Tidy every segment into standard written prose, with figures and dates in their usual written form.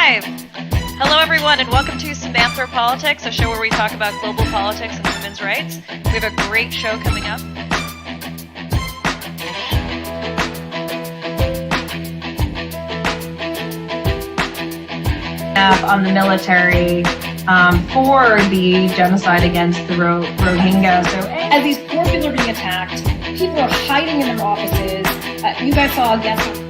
live! Hello everyone and welcome to Samantha Politics, a show where we talk about global politics and women's rights. We have a great show coming up. On the military for the genocide against the Rohingya. So as these poor people are being attacked, people are hiding in their offices. You guys saw a guest.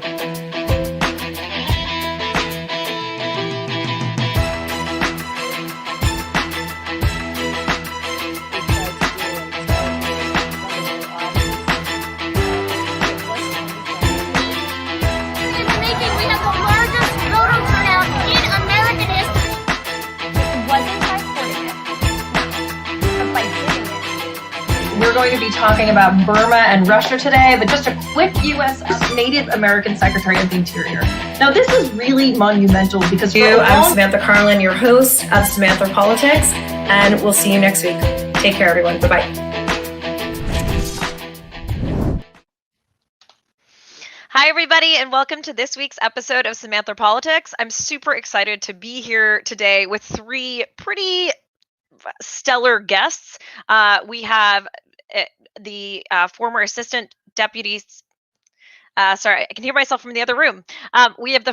We're going to be talking about Burma and Russia today, but just a quick U.S. Native American Secretary of the Interior. Now, this is really monumental because I'm Samantha Carlin, your host of Samantha Politics, and we'll see you next week. Take care, everyone. Bye-bye. Hi, everybody, and welcome to this week's episode of Samantha Politics. I'm super excited to be here today with three pretty stellar guests. We have the former assistant deputies. Sorry, I can hear myself from the other room. We have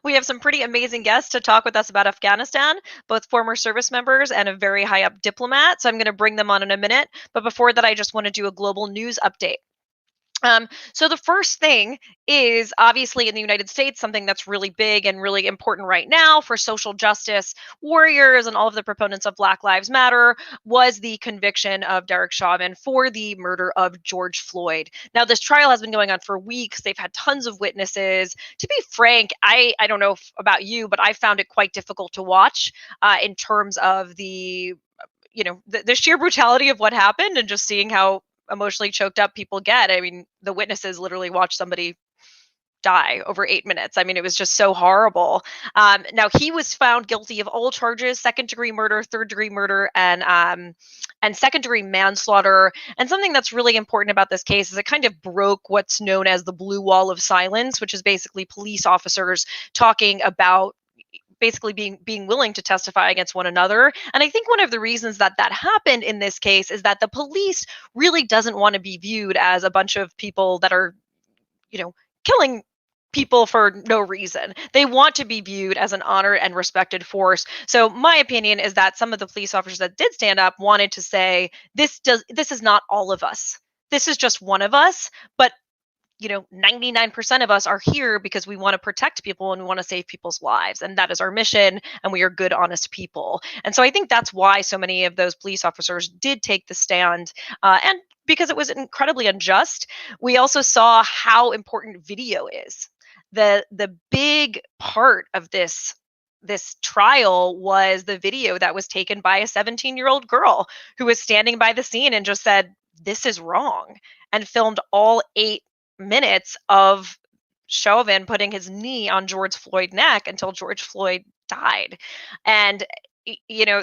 we have some pretty amazing guests to talk with us about Afghanistan, both former service members and a very high up diplomat. So I'm going to bring them on in a minute. But before that, I just want to do a global news update. So the first thing is obviously in the United States, something that's really big and really important right now for social justice warriors and all of the proponents of Black Lives Matter was the conviction of Derek Chauvin for the murder of George Floyd. Now, this trial has been going on for weeks. They've had tons of witnesses. To be frank, I don't know about you, but I found it quite difficult to watch in terms of the sheer brutality of what happened and just seeing how emotionally choked up people get. I mean, the witnesses literally watched somebody die over 8 minutes. I mean, it was just so horrible. Now, he was found guilty of all charges: second-degree murder, third-degree murder, and second-degree manslaughter. And something that's really important about this case is it kind of broke what's known as the blue wall of silence, which is basically police officers talking about basically being willing to testify against one another. And I think one of the reasons that happened in this case is that the police really doesn't want to be viewed as a bunch of people that are, killing people for no reason. They want to be viewed as an honored and respected force. So my opinion is that some of the police officers that did stand up wanted to say, this is not all of us. This is just one of us, but 99% of us are here because we want to protect people and we want to save people's lives. And that is our mission. And we are good, honest people. And so I think that's why so many of those police officers did take the stand. And because it was incredibly unjust, we also saw how important video is. The big part of this trial was the video that was taken by a 17-year-old girl who was standing by the scene and just said, "This is wrong," and filmed all 8 minutes of Chauvin putting his knee on George Floyd's neck until George Floyd died. And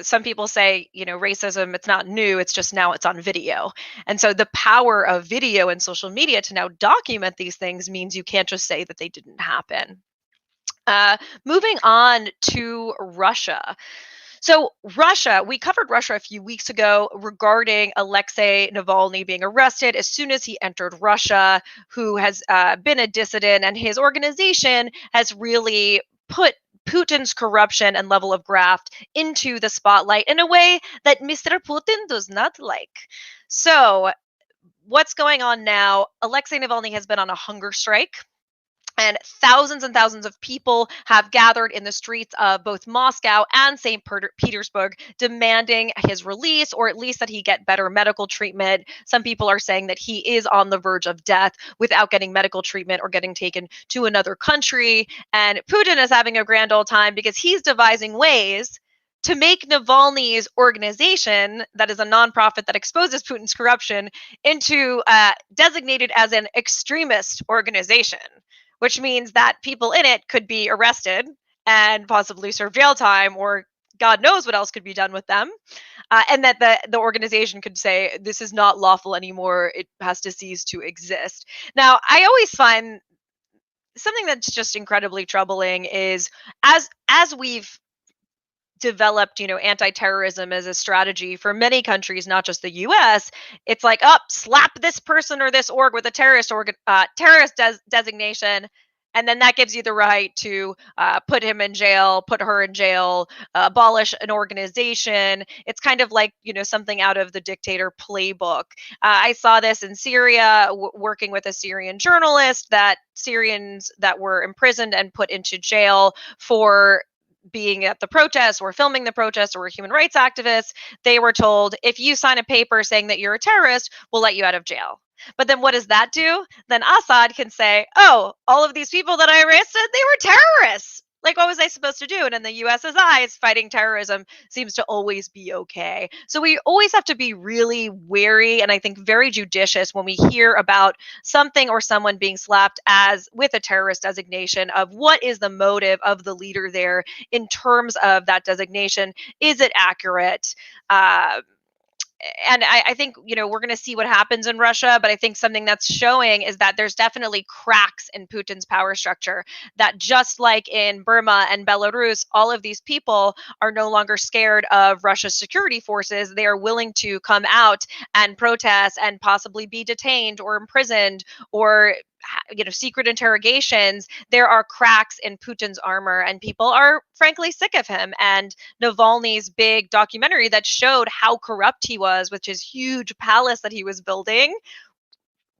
some people say, racism, it's not new, it's just now it's on video. And so the power of video and social media to now document these things means you can't just say that they didn't happen. Moving on to Russia. So Russia, we covered Russia a few weeks ago regarding Alexei Navalny being arrested as soon as he entered Russia, who has been a dissident, and his organization has really put Putin's corruption and level of graft into the spotlight in a way that Mr. Putin does not like. So what's going on now? Alexei Navalny has been on a hunger strike. And thousands of people have gathered in the streets of both Moscow and St. Petersburg demanding his release, or at least that he get better medical treatment. Some people are saying that he is on the verge of death without getting medical treatment or getting taken to another country. And Putin is having a grand old time because he's devising ways to make Navalny's organization, that is a nonprofit that exposes Putin's corruption, into designated as an extremist organization, which means that people in it could be arrested and possibly serve jail time, or God knows what else could be done with them. And that the organization could say, this is not lawful anymore, it has to cease to exist. Now, I always find something that's just incredibly troubling is as we've developed, anti-terrorism as a strategy for many countries, not just the U.S. It's like, up, slap this person or this org with a terrorist designation, and then that gives you the right to put him in jail, put her in jail, abolish an organization. It's kind of like something out of the dictator playbook. I saw this in Syria, working with a Syrian journalist, that Syrians that were imprisoned and put into jail for being at the protest or filming the protest or were human rights activists, they were told, if you sign a paper saying that you're a terrorist, we'll let you out of jail. But then what does that do? Then Assad can say, oh, all of these people that I arrested, they were terrorists. Like, what was I supposed to do? And in the US's eyes, fighting terrorism seems to always be okay. So we always have to be really wary and I think very judicious when we hear about something or someone being slapped as with a terrorist designation, of what is the motive of the leader there in terms of that designation. Is it accurate? And I think, we're going to see what happens in Russia, but I think something that's showing is that there's definitely cracks in Putin's power structure, that just like in Burma and Belarus, all of these people are no longer scared of Russia's security forces. They are willing to come out and protest and possibly be detained or imprisoned or secret interrogations. There are cracks in Putin's armor, and people are frankly sick of him. And Navalny's big documentary that showed how corrupt he was with his huge palace that he was building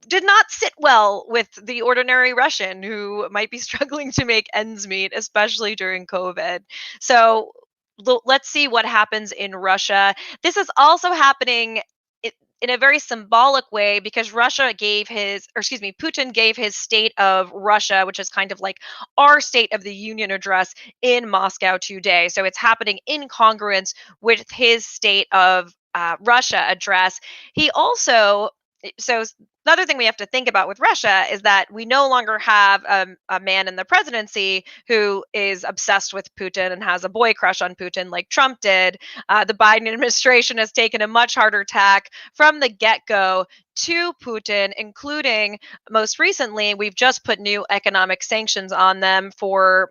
did not sit well with the ordinary Russian who might be struggling to make ends meet, especially during COVID. So let's see what happens in Russia. This is also happening in a very symbolic way, because Putin gave his State of Russia, which is kind of like our State of the Union address, in Moscow today. So it's happening in congruence with his State of Russia address. He also, so the other thing we have to think about with Russia is that we no longer have a man in the presidency who is obsessed with Putin and has a boy crush on Putin like Trump did. The Biden administration has taken a much harder tack from the get-go to Putin, including most recently, we've just put new economic sanctions on them for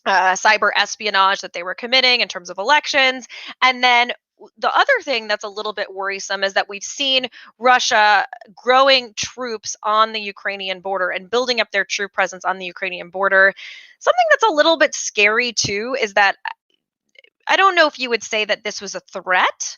cyber espionage that they were committing in terms of elections. And then the other thing that's a little bit worrisome is that we've seen Russia growing troops on the Ukrainian border and building up their troop presence on the Ukrainian border. Something that's a little bit scary too is that I don't know if you would say that this was a threat,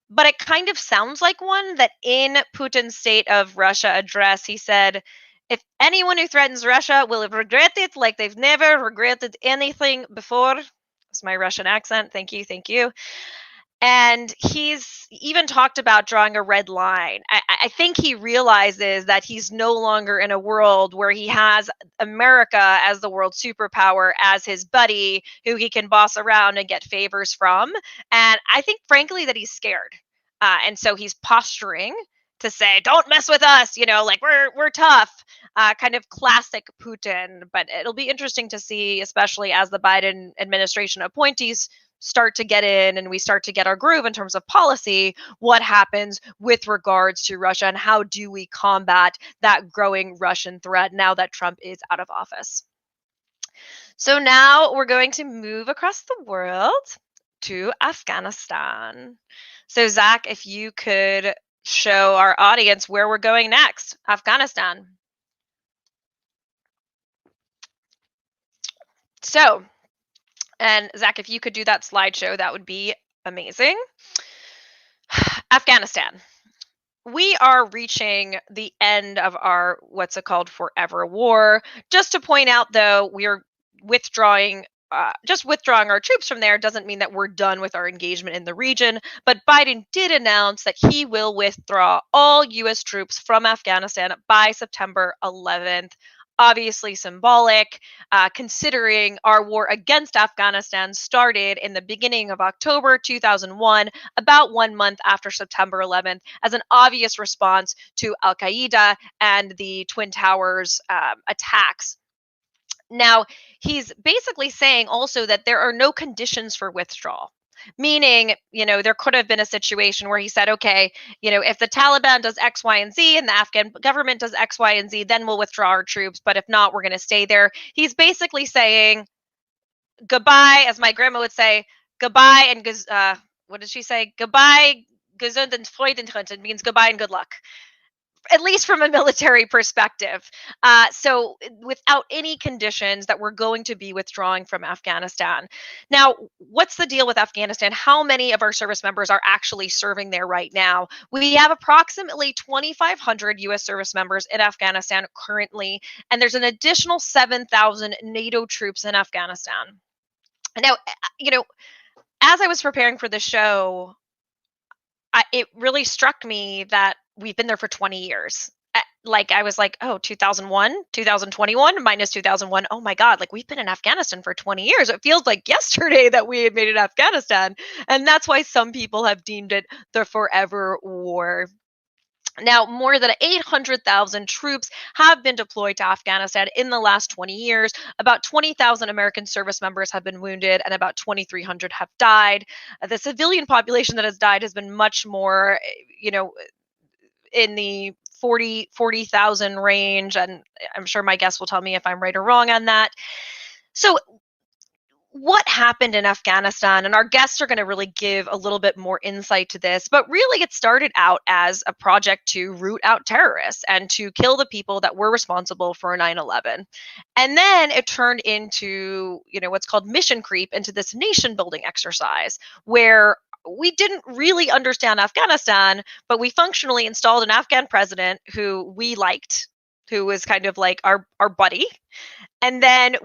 but it kind of sounds like one. That in Putin's State of Russia address, he said, if anyone who threatens Russia will regret it like they've never regretted anything before. That's my Russian accent. Thank you. Thank you. And he's even talked about drawing a red line. I think he realizes that he's no longer in a world where he has America as the world superpower as his buddy who he can boss around and get favors from. And I think, frankly, that he's scared. And so he's posturing to say, don't mess with us, like we're tough, kind of classic Putin. But it'll be interesting to see, especially as the Biden administration appointees start to get in and we start to get our groove in terms of policy, what happens with regards to Russia and how do we combat that growing Russian threat now that Trump is out of office. So now we're going to move across the world to Afghanistan. So Zach, if you could show our audience where we're going next. Afghanistan. So, and Zach, if you could do that slideshow, that would be amazing. Afghanistan. We are reaching the end of our what's it called forever war. Just to point out, though, we are withdrawing. Just withdrawing our troops from there doesn't mean that we're done with our engagement in the region, but Biden did announce that he will withdraw all U.S. troops from Afghanistan by September 11th. Obviously symbolic, considering our war against Afghanistan started in the beginning of October 2001, about 1 month after September 11th, as an obvious response to Al-Qaeda and the Twin Towers attacks. Now, he's basically saying also that there are no conditions for withdrawal. meaning, there could have been a situation where he said, okay, if the Taliban does X, Y, and Z and the Afghan government does X, Y, and Z, then we'll withdraw our troops. But if not, we're going to stay there. He's basically saying goodbye, as my grandma would say, goodbye and what did she say? Goodbye, gesund und Freudentreten means goodbye and good luck, at least from a military perspective. So without any conditions that we're going to be withdrawing from Afghanistan. Now, what's the deal with Afghanistan? How many of our service members are actually serving there right now? We have approximately 2,500 U.S. service members in Afghanistan currently, and there's an additional 7,000 NATO troops in Afghanistan. Now, as I was preparing for the show, it really struck me that we've been there for 20 years. I was like, oh, 2001, 2021 minus 2001. Oh my God, we've been in Afghanistan for 20 years. It feels like yesterday that we had made it Afghanistan. And that's why some people have deemed it the forever war. Now, more than 800,000 troops have been deployed to Afghanistan in the last 20 years. About 20,000 American service members have been wounded and about 2,300 have died. The civilian population that has died has been much more, in the 40,000 range. And I'm sure my guests will tell me if I'm right or wrong on that. So what happened in Afghanistan, and our guests are going to really give a little bit more insight to this, but really it started out as a project to root out terrorists and to kill the people that were responsible for 9/11. And then it turned into, what's called mission creep, into this nation building exercise where we didn't really understand Afghanistan, but we functionally installed an Afghan president who we liked, who was kind of like our buddy. And then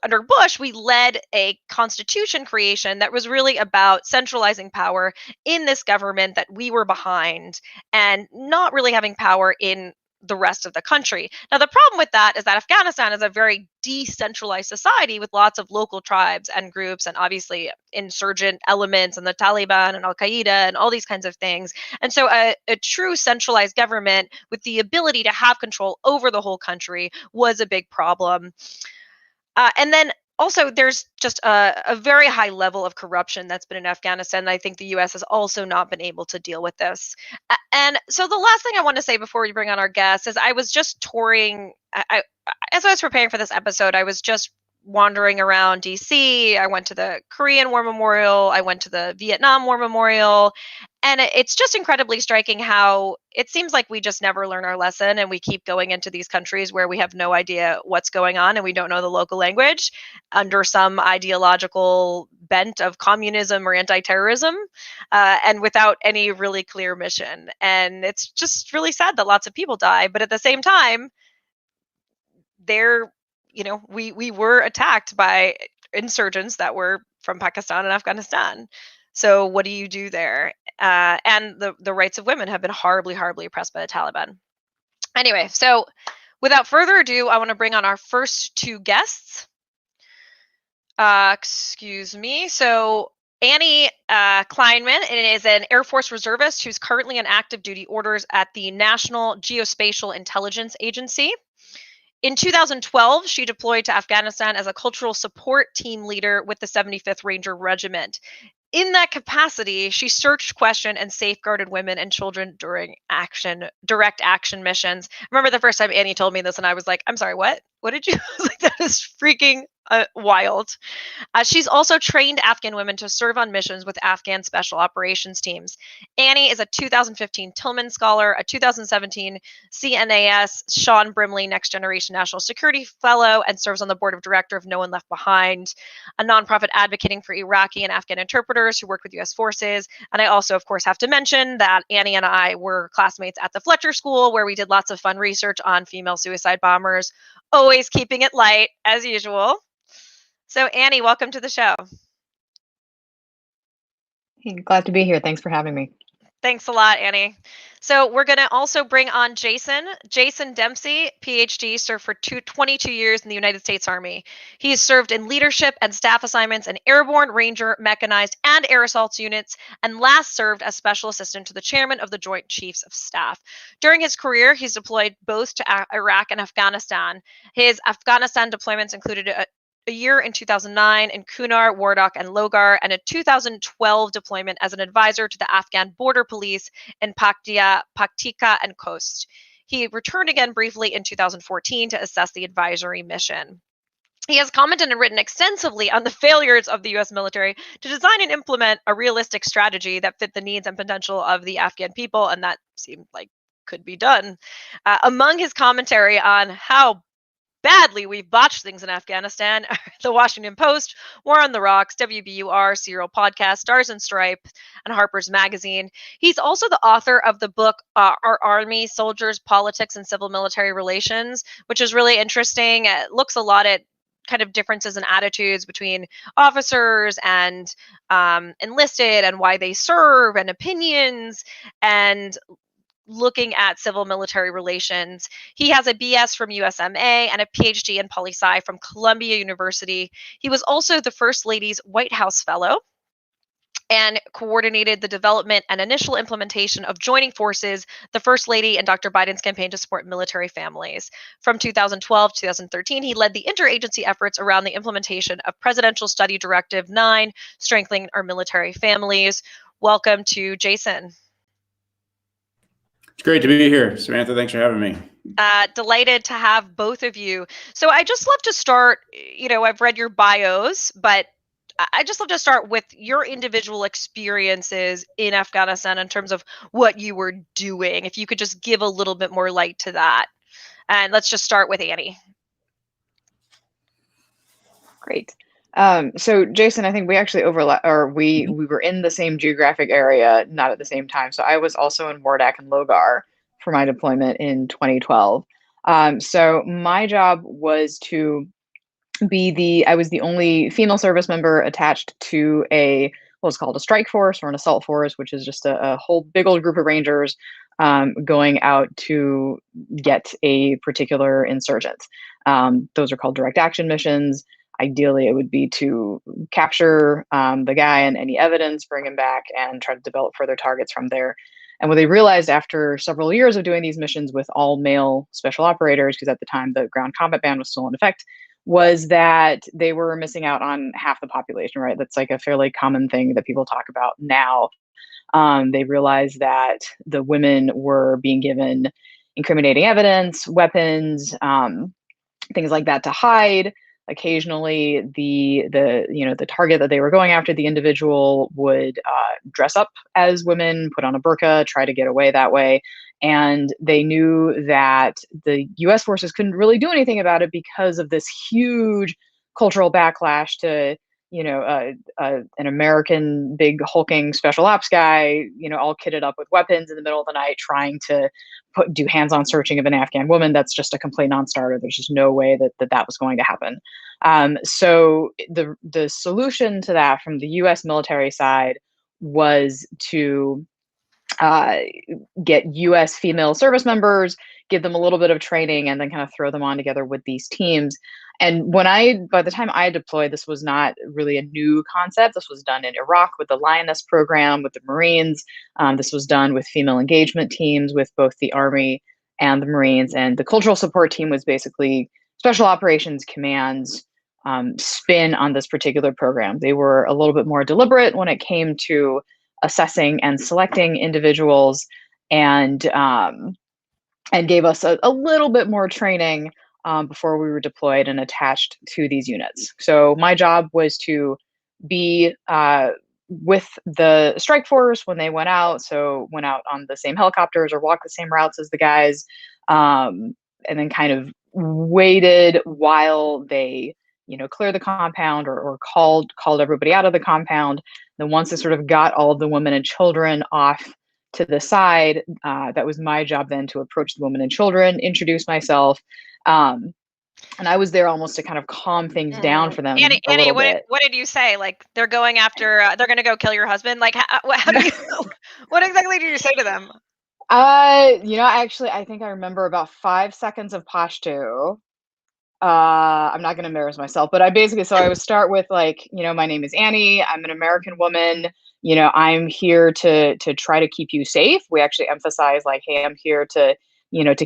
under Bush, we led a constitution creation that was really about centralizing power in this government that we were behind and not really having power in the rest of the country. Now, the problem with that is that Afghanistan is a very decentralized society with lots of local tribes and groups and obviously insurgent elements and the Taliban and Al-Qaeda and all these kinds of things. And so a true centralized government with the ability to have control over the whole country was a big problem. And then also, there's just a very high level of corruption that's been in Afghanistan. I think the U.S. has also not been able to deal with this. And so the last thing I want to say before we bring on our guests is I was just touring. As I was preparing for this episode, I was just wandering around DC. I went to the Korean War Memorial. I went to the Vietnam War Memorial. And it's just incredibly striking how it seems like we just never learn our lesson and we keep going into these countries where we have no idea what's going on and we don't know the local language under some ideological bent of communism or anti-terrorism and without any really clear mission. And it's just really sad that lots of people die. But at the same time, we were attacked by insurgents that were from Pakistan and Afghanistan. So what do you do there? And the rights of women have been horribly, horribly oppressed by the Taliban. Anyway, so without further ado, I want to bring on our first two guests. Excuse me. So Annie Kleinman is an Air Force reservist who's currently on active duty orders at the National Geospatial Intelligence Agency. In 2012, she deployed to Afghanistan as a cultural support team leader with the 75th Ranger Regiment. In that capacity, she searched, questioned, and safeguarded women and children during direct action missions. I remember the first time Annie told me this, and I was like, I'm sorry, what? What did you? I was like, that is freaking wild. She's also trained Afghan women to serve on missions with Afghan Special Operations teams. Annie is a 2015 Tillman Scholar, a 2017 CNAS Sean Brimley Next Generation National Security Fellow, and serves on the board of director of No One Left Behind, a nonprofit advocating for Iraqi and Afghan interpreters who work with U.S. forces. And I also, of course, have to mention that Annie and I were classmates at the Fletcher School, where we did lots of fun research on female suicide bombers, always keeping it light, as usual. So Annie, welcome to the show. Hey, glad to be here. Thanks for having me. Thanks a lot, Annie. So we're going to also bring on Jason. Jason Dempsey, PhD, served for 22 years in the United States Army. He has served in leadership and staff assignments in airborne, ranger, mechanized, and air assaults units, and last served as special assistant to the chairman of the Joint Chiefs of Staff. During his career, he's deployed both to Iraq and Afghanistan. His Afghanistan deployments included a year in 2009 in Kunar, Wardak, and Logar, and a 2012 deployment as an advisor to the Afghan border police in Paktika, and Khost. He returned again briefly in 2014 to assess the advisory mission. He has commented and written extensively on the failures of the US military to design and implement a realistic strategy that fit the needs and potential of the Afghan people, and that seemed like could be done. Among his commentary on how badly we've botched things in Afghanistan, the Washington Post, War on the Rocks, WBUR, Serial Podcast, Stars and Stripes, and Harper's Magazine. He's also the author of the book Our Army, Soldiers, Politics, and Civil Military Relations, which is really interesting. It looks a lot at kind of differences in attitudes between officers and enlisted, and why they serve, and opinions, and looking at civil military relations. He has a BS from USMA and a PhD in poli-sci from Columbia University. He was also the First Lady's White House Fellow and coordinated the development and initial implementation of joining forces, the First Lady and Dr. Biden's campaign to support military families. From 2012 to 2013, he led the interagency efforts around the implementation of Presidential Study Directive 9, Strengthening Our Military Families. Welcome to Jason. It's great to be here. Samantha, thanks for having me. Delighted to have both of you. So I just love to start, I've read your bios, but I just love to start with your individual experiences in Afghanistan in terms of what you were doing. If you could just give a little bit more light to that. And let's just start with Annie. Great. So Jason, I think we actually overlap, or we were in the same geographic area, not at the same time. So I was also in Wardak and Logar for my deployment in 2012. So my job was to I was the only female service member attached to what's called a strike force or an assault force, which is just a whole big old group of rangers going out to get a particular insurgent. Those are called direct action missions. Ideally, it would be to capture the guy and any evidence, bring him back, and try to develop further targets from there. And what they realized after several years of doing these missions with all male special operators, because at the time the ground combat ban was still in effect, was that they were missing out on half the population, right? That's like a fairly common thing that people talk about now. They realized that the women were being given incriminating evidence, weapons, things like that to hide. Occasionally, the target that they were going after, the individual would dress up as women, put on a burqa, try to get away that way. And they knew that the U.S. forces couldn't really do anything about it because of this huge cultural backlash to, an American big hulking special ops guy, all kitted up with weapons in the middle of the night, trying to do hands-on searching of an Afghan woman. That's just a complete non-starter. There's just no way that was going to happen. So the solution to that from the U.S. military side was to get U.S. female service members, give them a little bit of training, and then kind of throw them on together with these teams. And by the time I deployed, this was not really a new concept. This was done in Iraq with the Lioness program, with the Marines. This was done with female engagement teams with both the Army and the Marines. And the cultural support team was basically Special Operations Command's spin on this particular program. They were a little bit more deliberate when it came to assessing and selecting individuals, and gave us a little bit more training before we were deployed and attached to these units. So my job was to be with the strike force when they went out. So went out on the same helicopters or walked the same routes as the guys, and then kind of waited while they cleared the compound or called everybody out of the compound. Then once they sort of got all of the women and children off to the side, that was my job then to approach the women and children, introduce myself. And I was there almost to kind of calm things down for them. Annie, a little bit. What did you say? Like, they're going after, they're going to go kill your husband? Like, how do you, what exactly did you say to them? Actually, I think I remember about 5 seconds of Pashto. I'm not going to embarrass myself, but I would start with like, my name is Annie. I'm an American woman. I'm here to try to keep you safe. We actually emphasize like, hey, I'm here to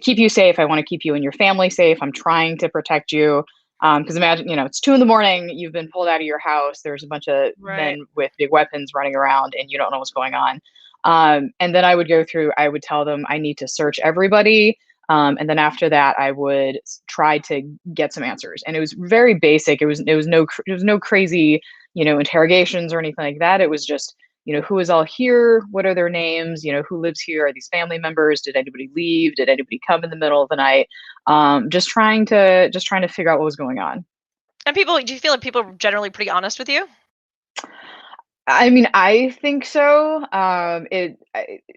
keep you safe. I want to keep you and your family safe. I'm trying to protect you. Because imagine, it's 2 a.m, you've been pulled out of your house. There's a bunch of Right. men with big weapons running around, and you don't know what's going on. And then I would tell them I need to search everybody. And then after that, I would try to get some answers. And it was very basic. It was no crazy, interrogations or anything like that. It was just, who is all here? What are their names? Who lives here? Are these family members? Did anybody leave? Did anybody come in the middle of the night? Just trying to figure out what was going on. And do you feel like people are generally pretty honest with you? I mean, I think so.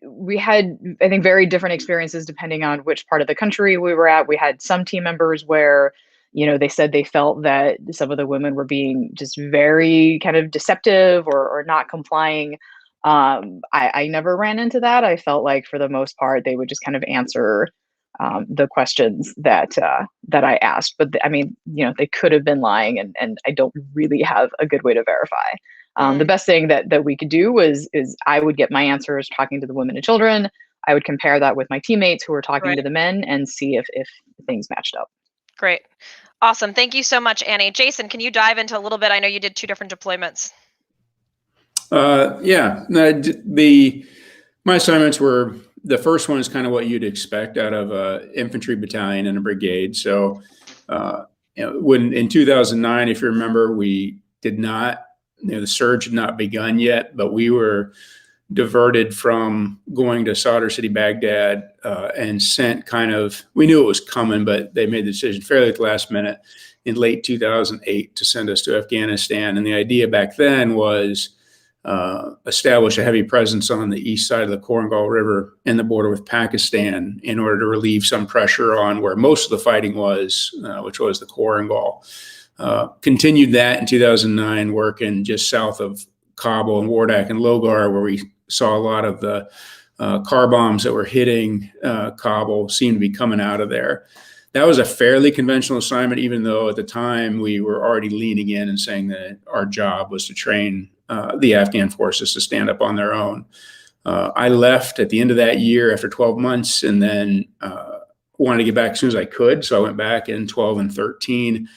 We had, I think, very different experiences depending on which part of the country we were at. We had some team members where, they said they felt that some of the women were being just very kind of deceptive or not complying. I never ran into that. I felt like for the most part, they would just kind of answer the questions that I asked. But I mean, they could have been lying, and I don't really have a good way to verify. The best thing that we could do is I would get my answers talking to the women and children. I would compare that with my teammates who were talking to the men and see if things matched up. Great. Awesome. Thank you so much, Annie. Jason, can you dive into a little bit? I know you did 2 different deployments. Yeah. My assignments were, the first one is kind of what you'd expect out of a infantry battalion and a brigade. So, when in 2009, if you remember, we did not, the surge had not begun yet, but we were diverted from going to Sadr City, Baghdad, and sent we knew it was coming, but they made the decision fairly at the last minute in late 2008 to send us to Afghanistan. And the idea back then was establish a heavy presence on the east side of the Korangal River and the border with Pakistan in order to relieve some pressure on where most of the fighting was, which was the Korangal. Continued that in 2009, working just south of Kabul and Wardak and Logar, where we saw a lot of the car bombs that were hitting Kabul seemed to be coming out of there. That was a fairly conventional assignment, even though at the time we were already leaning in and saying that our job was to train the Afghan forces to stand up on their own. I left at the end of that year after 12 months and then wanted to get back as soon as I could. So I went back in 12 and 13,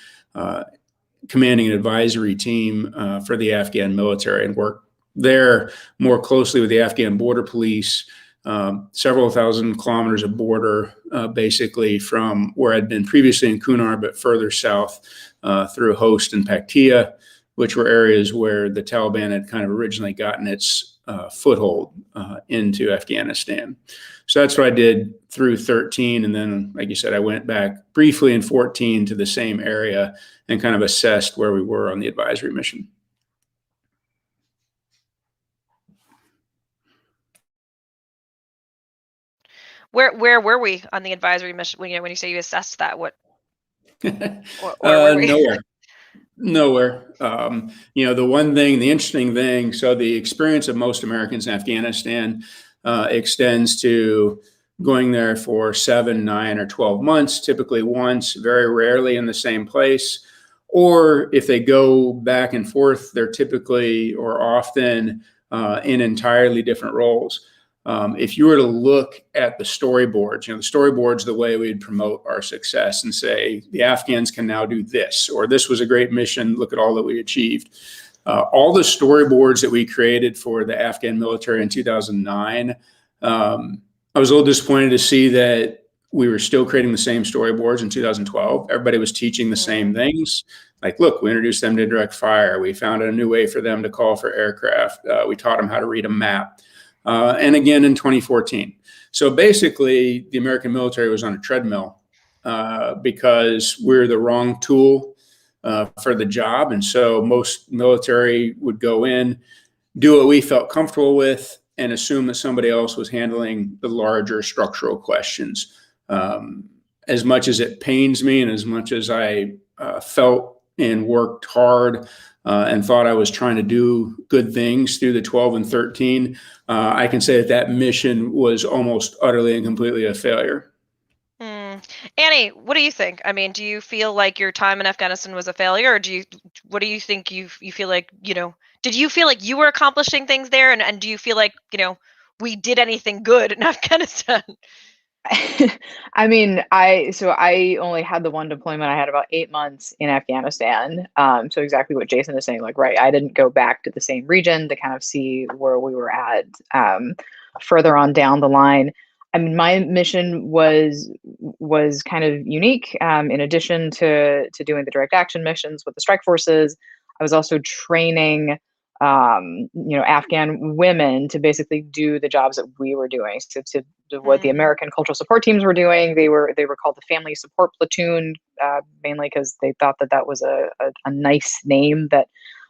commanding an advisory team for the Afghan military and worked there more closely with the Afghan border police, several thousand kilometers of border, basically from where I'd been previously in Kunar, but further south through Host and Paktia, which were areas where the Taliban had kind of originally gotten its foothold into Afghanistan. So that's what I did through 13. And then, like you said, I went back briefly in 14 to the same area and kind of assessed where we were on the advisory mission. Where were we on the advisory mission? When you say you assessed that, where were we? Nowhere. The one thing, the interesting thing, so the experience of most Americans in Afghanistan extends to going there for 7, 9, or 12 months, typically once, very rarely in the same place. Or if they go back and forth, they're typically or often in entirely different roles. If you were to look at the storyboards, the storyboards, the way we'd promote our success and say, the Afghans can now do this, or this was a great mission, look at all that we achieved. All the storyboards that we created for the Afghan military in 2009, I was a little disappointed to see that we were still creating the same storyboards in 2012. Everybody was teaching the same things. Like, look, we introduced them to direct fire. We found a new way for them to call for aircraft. We taught them how to read a map. And again in 2014. So basically, the American military was on a treadmill because we're the wrong tool for the job. And so most military would go in, do what we felt comfortable with, and assume that somebody else was handling the larger structural questions. As much as it pains me and as much as I felt and worked hard and thought I was trying to do good things through the 12 and 13, I can say that mission was almost utterly and completely a failure. Annie, what do you think? I mean, do you feel like your time in Afghanistan was a failure, or what do you think you feel like, did you feel like you were accomplishing things there? And do you feel like, we did anything good in Afghanistan? I mean, I only had the one deployment. I had about 8 months in Afghanistan. So exactly what Jason is saying, like, right, I didn't go back to the same region to kind of see where we were at further on down the line. I mean, my mission was kind of unique. In addition to doing the direct action missions with the strike forces, I was also training Afghan women to basically do the jobs that we were doing. So to what the American cultural support teams were doing, they were called the Family Support Platoon, mainly because they thought that was a nice name that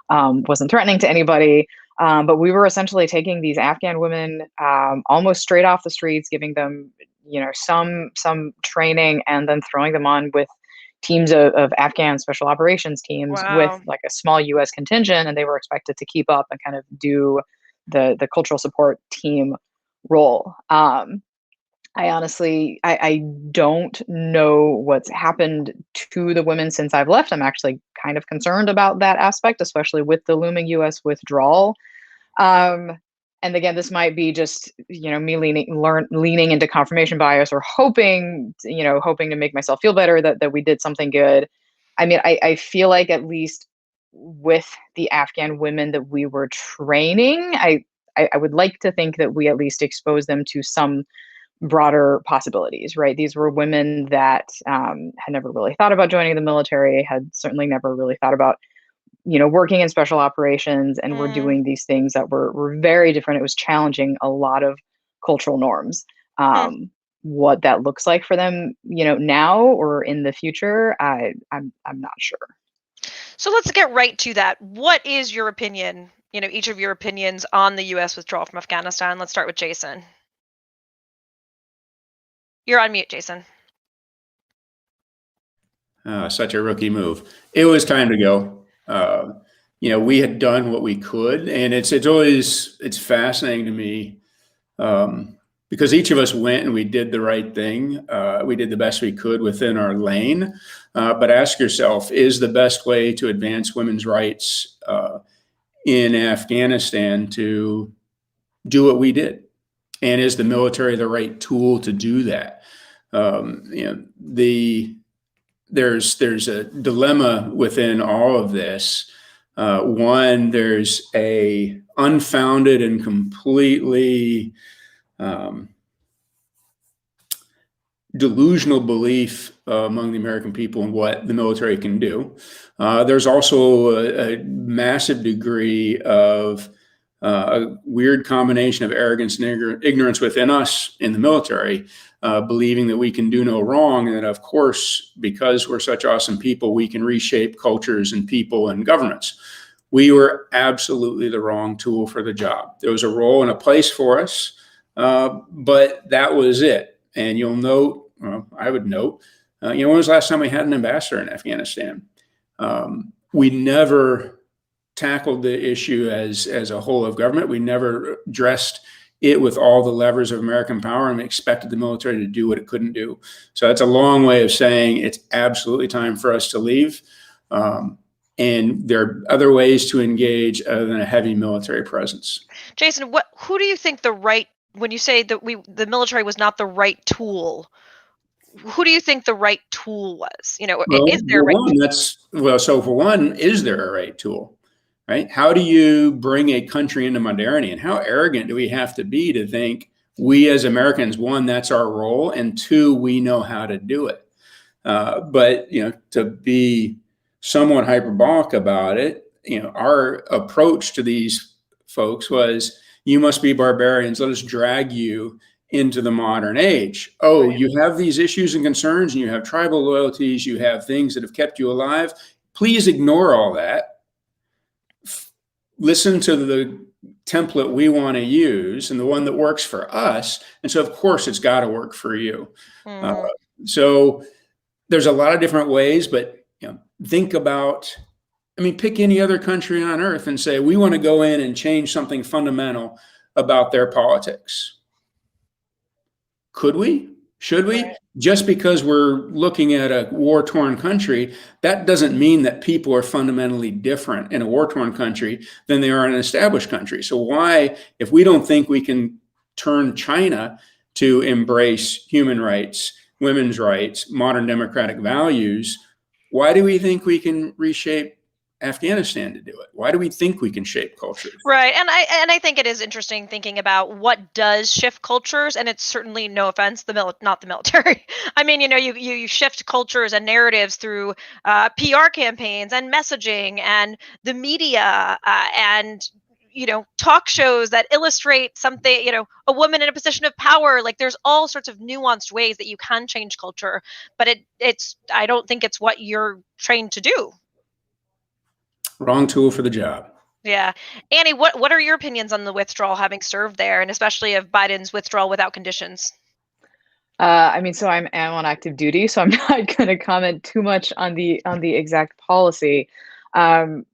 wasn't threatening to anybody. But we were essentially taking these Afghan women almost straight off the streets, giving them some training, and then throwing them on with teams of Afghan special operations teams with Wow. like a small U.S. contingent, and they were expected to keep up and kind of do the cultural support team role. I honestly, I don't know what's happened to the women since I've left. I'm actually kind of concerned about that aspect, especially with the looming U.S. withdrawal. And again, this might be just me leaning into confirmation bias, or hoping to make myself feel better that we did something good. I mean, I feel like at least with the Afghan women that we were training, I would like to think that we at least exposed them to some broader possibilities, right? These were women that had never really thought about joining the military, had certainly never really thought about working in special operations, and were Mm. doing these things that were very different. It was challenging a lot of cultural norms. Hmm. What that looks like for them, now or in the future, I'm not sure. So let's get right to that. What is your opinion, each of your opinions on the U.S. withdrawal from Afghanistan? Let's start with Jason. You're on mute, Jason. Such a rookie move. It was time to go. We had done what we could, and it's fascinating to me because each of us went and we did the right thing. We did the best we could within our lane. But ask yourself, is the best way to advance women's rights in Afghanistan to do what we did? And is the military the right tool to do that? There's a dilemma within all of this. One, there's a unfounded and completely delusional belief among the American people in what the military can do. There's also a massive degree of a weird combination of arrogance and ignorance within us in the military, believing that we can do no wrong, and that, of course, because we're such awesome people, we can reshape cultures and people and governments. We were absolutely the wrong tool for the job. There was a role and a place for us, but that was it. And you'll note, I would note, when was the last time we had an ambassador in Afghanistan? We never tackled the issue as a whole of government. We never addressed it with all the levers of American power, and expected the military to do what it couldn't do. So that's a long way of saying it's absolutely time for us to leave. And there are other ways to engage other than a heavy military presence. Jason, who do you think when you say that the military was not the right tool, who do you think the right tool was? Is there a right tool? So for one, is there a right tool? Right? How do you bring a country into modernity, and how arrogant do we have to be to think we as Americans, one, that's our role, and two, we know how to do it. But to be somewhat hyperbolic about it, our approach to these folks was, you must be barbarians. Let us drag you into the modern age. Oh, right. You have these issues and concerns, and you have tribal loyalties, you have things that have kept you alive. Please ignore all that. Listen to the template we want to use and the one that works for us. And so, of course, it's got to work for you. So there's a lot of different ways, but think about, pick any other country on earth and say, we want to go in and change something fundamental about their politics. Could we? Should we? Right. Just because we're looking at a war-torn country, that doesn't mean that people are fundamentally different in a war-torn country than they are in an established country. So why, if we don't think we can turn China to embrace human rights, women's rights, modern democratic values, why do we think we can reshape Afghanistan to do it? Why do we think we can shape culture? Right. And I think it is interesting thinking about what does shift cultures, and it's certainly, no offense, not the military. I mean, you shift cultures and narratives through PR campaigns and messaging and the media and talk shows that illustrate something, a woman in a position of power. Like, there's all sorts of nuanced ways that you can change culture, but I don't think it's what you're trained to do. Wrong tool for the job. Yeah. Annie, what are your opinions on the withdrawal, having served there, and especially of Biden's withdrawal without conditions? I mean, so I'm on active duty, so I'm not going to comment too much on the exact policy. And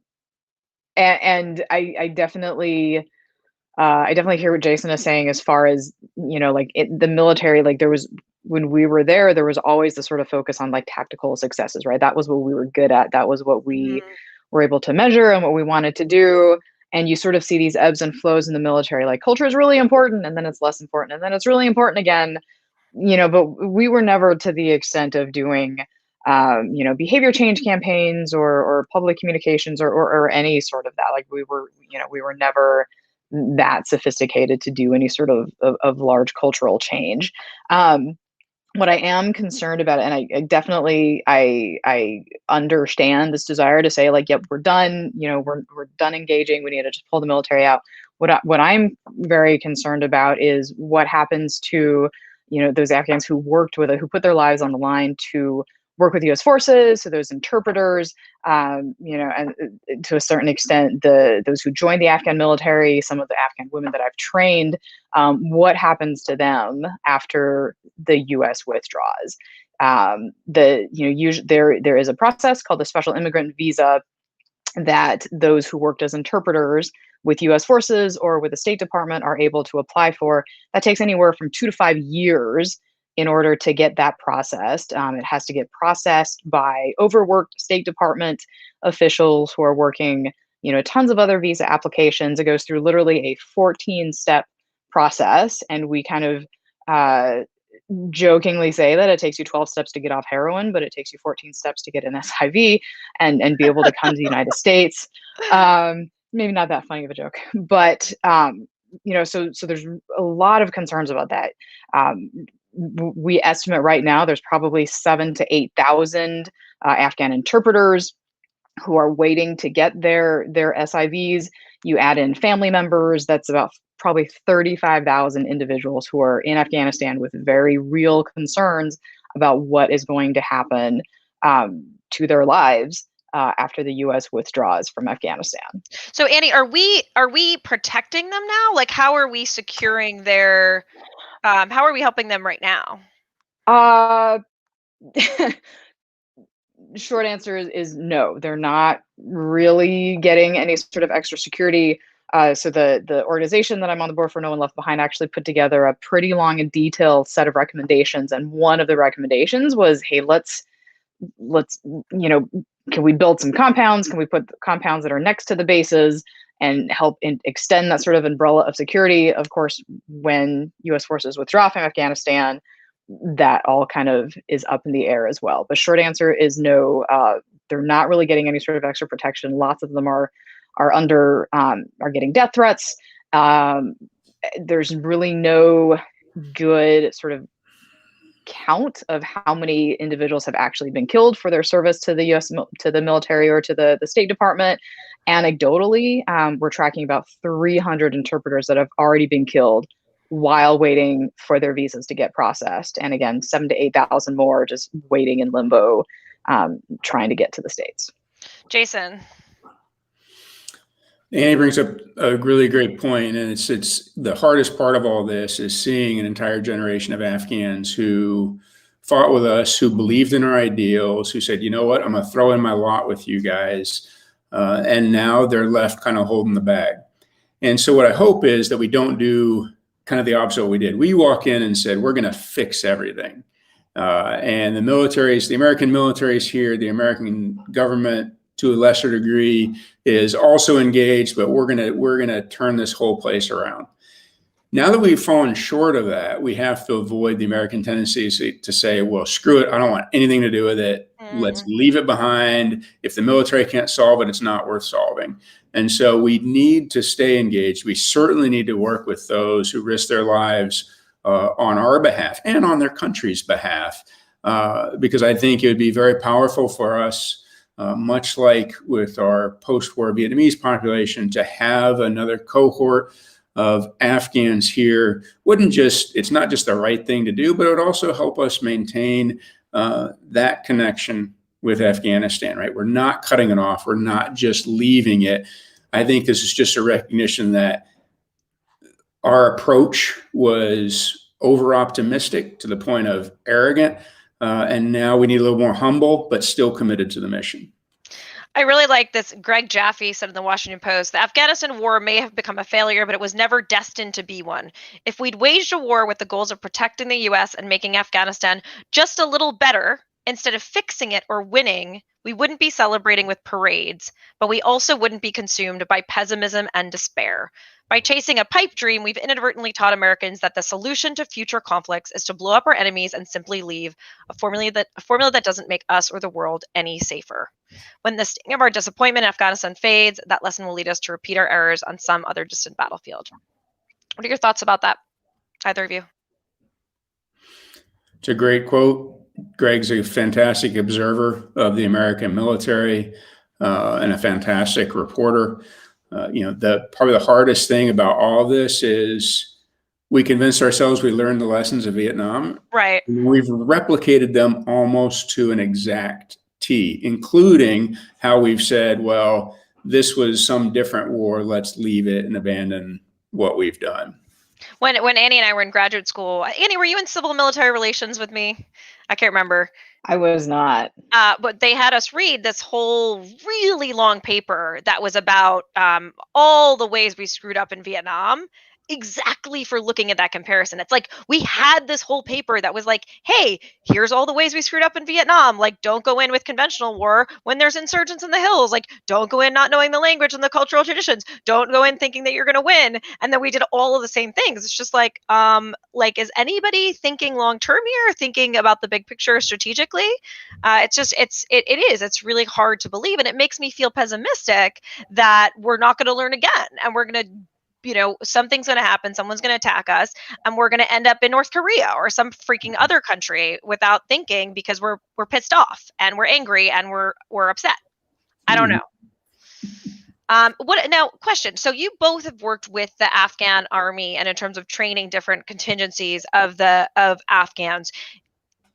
I definitely hear what Jason is saying as far as, like the military, like when we were there was always the sort of focus on like tactical successes, right? That was what we were good at. That was what we were able to measure and what we wanted to do. And you sort of see these ebbs and flows in the military, like culture is really important and then it's less important and then it's really important again, but we were never to the extent of doing, behavior change campaigns or public communications or any sort of that. Like we were never that sophisticated to do any sort of large cultural change. What I am concerned about, and I definitely I understand this desire to say like, yep, we're done. We're done engaging. We need to just pull the military out. What I'm very concerned about is what happens to those Afghans who worked with it, who put their lives on the line to work with U.S. forces, so those interpreters, and to a certain extent, those who joined the Afghan military, some of the Afghan women that I've trained, what happens to them after the U.S. withdraws? There is a process called the special immigrant visa that those who worked as interpreters with U.S. forces or with the State Department are able to apply for. That takes anywhere from 2 to 5 years in order to get that processed. It has to get processed by overworked State Department officials who are working, tons of other visa applications. It goes through literally a 14-step process. And we kind of jokingly say that it takes you 12 steps to get off heroin, but it takes you 14 steps to get an SIV and be able to come to the United States. Maybe not that funny of a joke, but, so there's a lot of concerns about that. We estimate right now there's probably 7,000 to 8,000 Afghan interpreters who are waiting to get their SIVs. You add in family members, that's about probably 35,000 individuals who are in Afghanistan with very real concerns about what is going to happen to their lives after the U.S. withdraws from Afghanistan. So, Annie, are we protecting them now? Like, how are we securing their? How are we helping them right now? Short answer is no. They're not really getting any sort of extra security. So the organization that I'm on the board for, No One Left Behind, actually put together a pretty long and detailed set of recommendations. And one of the recommendations was, hey, let's can we build some compounds? Can we put compounds that are next to the bases and help extend that sort of umbrella of security? Of course, when U.S. forces withdraw from Afghanistan, that all kind of is up in the air as well. But short answer is no. They're not really getting any sort of extra protection. Lots of them are getting death threats. There's really no good sort of count of how many individuals have actually been killed for their service to the U.S. to the military or to the State Department. Anecdotally, we're tracking about 300 interpreters that have already been killed while waiting for their visas to get processed. And again, 7,000 to 8,000 more just waiting in limbo, trying to get to the States. Jason. Annie brings up a really great point, and it's the hardest part of all this is seeing an entire generation of Afghans who fought with us, who believed in our ideals, who said, you know what, I'm going to throw in my lot with you guys. And now they're left kind of holding the bag. And so what I hope is that we don't do kind of the opposite of what we did. We walk in and said, we're going to fix everything. And the American military is here, the American government to a lesser degree is also engaged, but we're gonna turn this whole place around. Now that we've fallen short of that, we have to avoid the American tendency to say, well, screw it, I don't want anything to do with it. Let's leave it behind. If the military can't solve it, it's not worth solving. And so we need to stay engaged. We certainly need to work with those who risk their lives on our behalf and on their country's behalf, because I think it would be very powerful for us, much like with our post-war Vietnamese population, to have another cohort of Afghans here. It's not just the right thing to do, but it would also help us maintain that connection with Afghanistan, right? We're not cutting it off. We're not just leaving it. I think this is just a recognition that our approach was over-optimistic to the point of arrogant, and now we need a little more humble, but still committed to the mission. I really like this. Greg Jaffe said in the Washington Post, the Afghanistan war may have become a failure, but it was never destined to be one. If we'd waged a war with the goals of protecting the U.S. and making Afghanistan just a little better, instead of fixing it or winning, we wouldn't be celebrating with parades, but we also wouldn't be consumed by pessimism and despair. By chasing a pipe dream, we've inadvertently taught Americans that the solution to future conflicts is to blow up our enemies and simply leave, a formula that doesn't make us or the world any safer. When the sting of our disappointment in Afghanistan fades, that lesson will lead us to repeat our errors on some other distant battlefield. What are your thoughts about that, either of you? It's a great quote. Greg's a fantastic observer of the American military and a fantastic reporter. Probably the hardest thing about all of this is we convinced ourselves we learned the lessons of Vietnam. Right. We've replicated them almost to an exact T, including how we've said, well, this was some different war. Let's leave it and abandon what we've done. When Annie and I were in graduate school, Annie, were you in civil military relations with me? I can't remember. I was not. But they had us read this whole really long paper that was about all the ways we screwed up in Vietnam, exactly for looking at that comparison. It's like we had this whole paper that was like, hey, here's all the ways we screwed up in Vietnam. Like, don't go in with conventional war when there's insurgents in the hills. Like, don't go in not knowing the language and the cultural traditions. Don't go in thinking that you're going to win. And then we did all of the same things. It's just like, is anybody thinking long term here, thinking about the big picture strategically? It's really hard to believe. And it makes me feel pessimistic that we're not going to learn again. And we're going to, something's going to happen. Someone's going to attack us and we're going to end up in North Korea or some freaking other country without thinking, because we're pissed off and we're angry and we're upset. I don't know. Question. So you both have worked with the Afghan Army and in terms of training different contingencies of Afghans.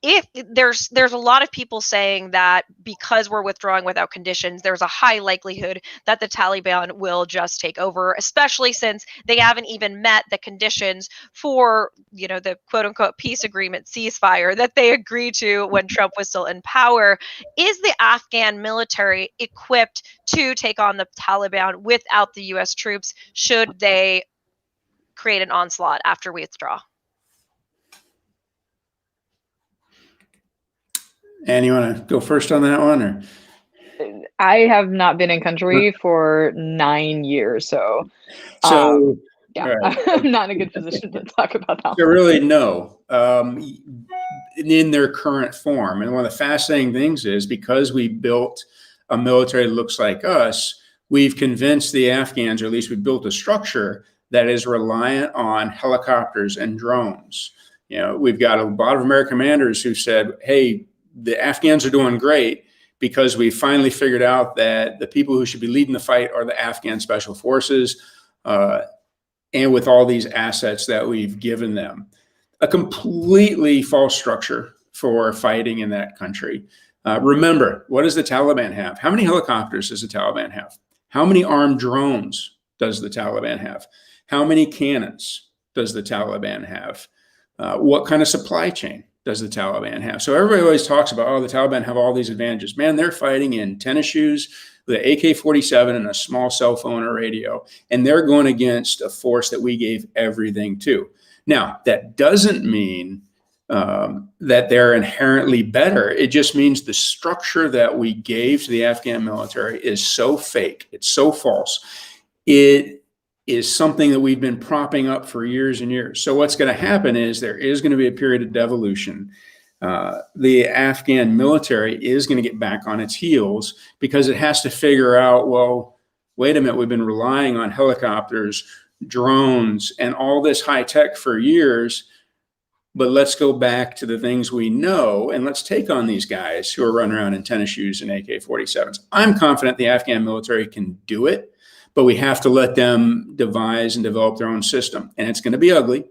If there's a lot of people saying that because we're withdrawing without conditions, there's a high likelihood that the Taliban will just take over, especially since they haven't even met the conditions for, the quote unquote peace agreement ceasefire that they agreed to when Trump was still in power. Is the Afghan military equipped to take on the Taliban without the U.S. troops should they create an onslaught after we withdraw? And you want to go first on that one, or? I have not been in country for 9 years, so yeah, right. I'm not in a good position to talk about that. So really, no, in their current form. And one of the fascinating things is because we built a military that looks like us, we've convinced the Afghans, or at least we built a structure that is reliant on helicopters and drones. We've got a lot of American commanders who said, hey, the Afghans are doing great because we finally figured out that the people who should be leading the fight are the Afghan special forces, and with all these assets that we've given them. A completely false structure for fighting in that country. Remember, what does the Taliban have? How many helicopters does the Taliban have? How many armed drones does the Taliban have? How many cannons does the Taliban have? What kind of supply chain does the Taliban have? So everybody always talks about, the Taliban have all these advantages. Man, they're fighting in tennis shoes, with an AK-47 and a small cell phone or radio, and they're going against a force that we gave everything to. Now, that doesn't mean that they're inherently better. It just means the structure that we gave to the Afghan military is so fake. It's so false. It is something that we've been propping up for years and years. So what's going to happen is there is going to be a period of devolution. The Afghan military is going to get back on its heels because it has to figure out, well, wait a minute, we've been relying on helicopters, drones, and all this high tech for years, but let's go back to the things we know and let's take on these guys who are running around in tennis shoes and AK-47s. I'm confident the Afghan military can do it, but we have to let them devise and develop their own system. And it's going to be ugly.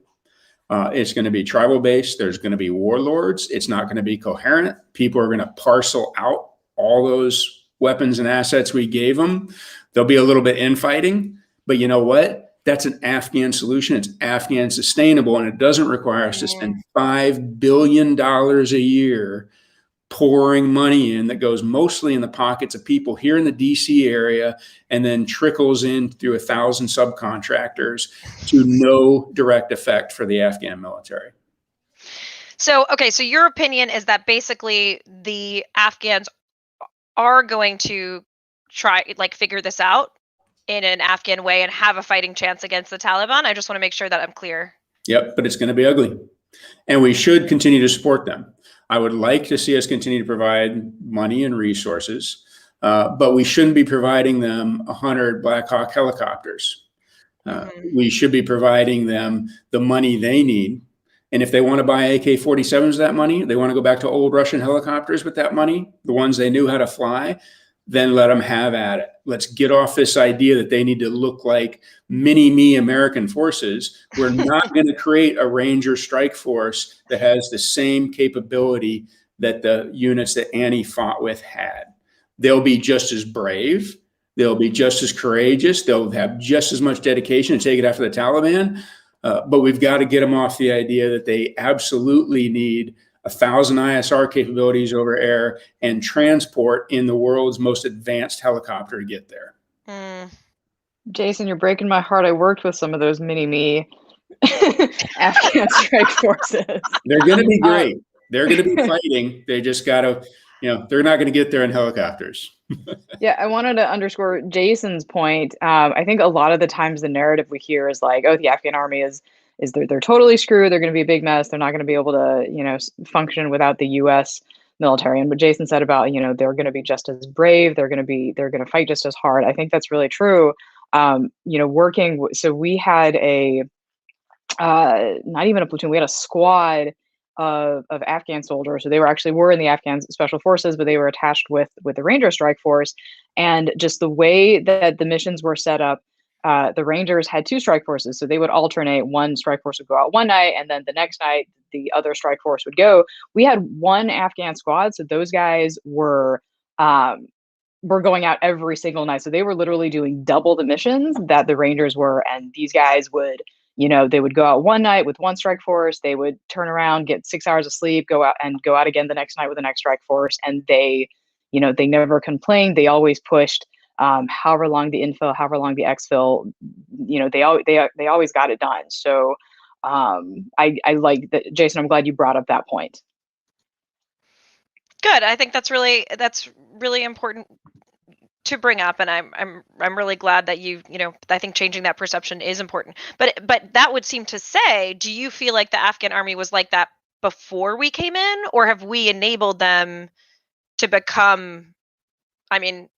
It's going to be tribal based. There's going to be warlords. It's not going to be coherent. People are going to parcel out all those weapons and assets we gave them. There'll be a little bit infighting, but you know what? That's an Afghan solution. It's Afghan sustainable, and it doesn't require us to spend $5 billion a year pouring money in that goes mostly in the pockets of people here in the DC area and then trickles in through 1,000 subcontractors to no direct effect for the Afghan military. So, okay, so your opinion is that basically the Afghans are going to try, like, figure this out in an Afghan way and have a fighting chance against the Taliban. I just want to make sure that I'm clear. Yep, but it's going to be ugly. And we should continue to support them. I would like to see us continue to provide money and resources, but we shouldn't be providing them 100 Black Hawk helicopters. We should be providing them the money they need. And if they want to buy AK-47s with that money, they want to go back to old Russian helicopters with that money, the ones they knew how to fly, then let them have at it. Let's get off this idea that they need to look like mini-me American forces. We're not going to create a Ranger strike force that has the same capability that the units that Annie fought with had. They'll be just as brave. They'll be just as courageous. They'll have just as much dedication to take it after the Taliban. But we've got to get them off the idea that they absolutely need 1,000 ISR capabilities over air and transport in the world's most advanced helicopter to get there. Jason, you're breaking my heart. I worked with some of those mini-me Afghan strike forces. They're going to be great. They're going to be fighting. They just got to, they're not going to get there in helicopters. Yeah, I wanted to underscore Jason's point. I think a lot of the times the narrative we hear is like, oh, the Afghan army is they're totally screwed. They're going to be a big mess. They're not going to be able to, function without the U.S. military. And what Jason said about, they're going to be just as brave. They're going to fight just as hard. I think that's really true. So we had not even a platoon. We had a squad of Afghan soldiers. So they were in the Afghan special forces, but they were attached with the Ranger strike force. And just the way that the missions were set up, the Rangers had 2 strike forces. So they would alternate. One strike force would go out one night, and then the next night, the other strike force would go. We had one Afghan squad. So those guys were going out every single night. So they were literally doing double the missions that the Rangers were. And these guys would, they would go out one night with one strike force. They would turn around, get 6 hours of sleep, go out again the next night with the next strike force. And they never complained. They always pushed. However long the infill, however long the exfil, they always got it done. So I like that, Jason. I'm glad you brought up that point. Good. I think that's really important to bring up, and I'm really glad that I think changing that perception is important. But that would seem to say, do you feel like the Afghan army was like that before we came in, or have we enabled them to become? I mean,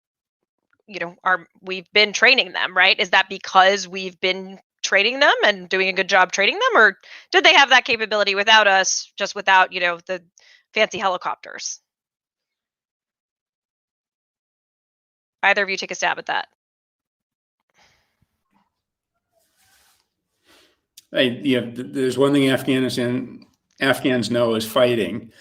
we've been training them, right? Is that because we've been training them and doing a good job training them, or did they have that capability without us, just without, the fancy helicopters? Either of you take a stab at that. There's one thing Afghans know is fighting.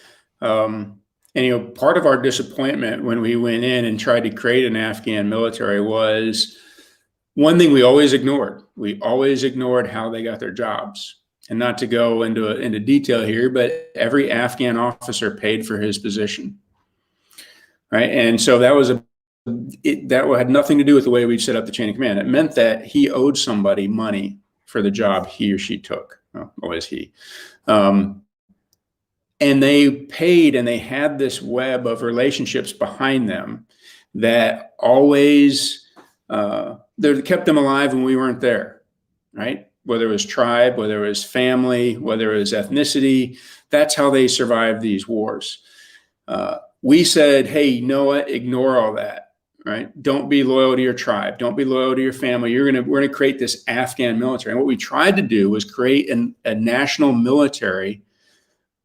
And, part of our disappointment when we went in and tried to create an Afghan military was one thing we always ignored. We always ignored how they got their jobs. And not to go into detail here, but every Afghan officer paid for his position, right? And so that had nothing to do with the way we set up the chain of command. It meant that he owed somebody money for the job he or she took. Well, always he. And they paid, and they had this web of relationships behind them that always kept them alive when we weren't there. right? Whether it was tribe, whether it was family, whether it was ethnicity, that's how they survived these wars. We said, hey, you know what? Ignore all that, right? Don't be loyal to your tribe. Don't be loyal to your family. We're going to create this Afghan military. And what we tried to do was create a national military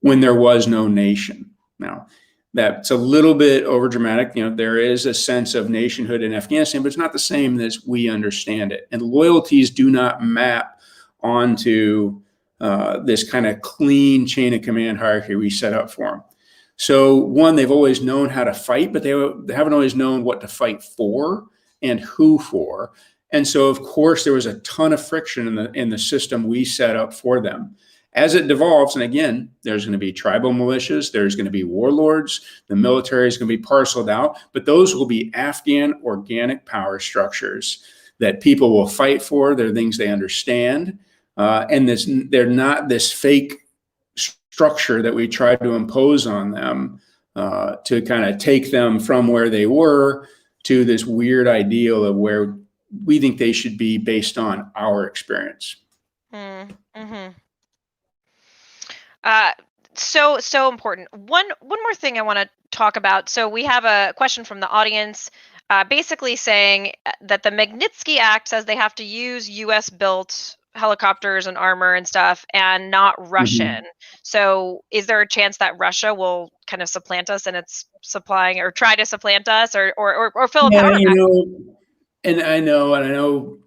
when there was no nation. Now, that's a little bit overdramatic. There is a sense of nationhood in Afghanistan, but it's not the same as we understand it. And loyalties do not map onto this kind of clean chain of command hierarchy we set up for them. So one, they've always known how to fight, but they haven't always known what to fight for and who for. And so, of course, there was a ton of friction in the system we set up for them. As it devolves, and again, there's going to be tribal militias, there's going to be warlords, the military is going to be parceled out, but those will be Afghan organic power structures that people will fight for. They're things they understand, and they're not this fake structure that we tried to impose on them to kind of take them from where they were to this weird ideal of where we think they should be based on our experience. Mm-hmm. So important. One more thing I want to talk about. So we have a question from the audience, basically saying that the Magnitsky Act says they have to use U.S. built helicopters and armor and stuff, and not Russian. Mm-hmm. So is there a chance that Russia will kind of supplant us and it's supplying or try to supplant us or fill a power back? And I know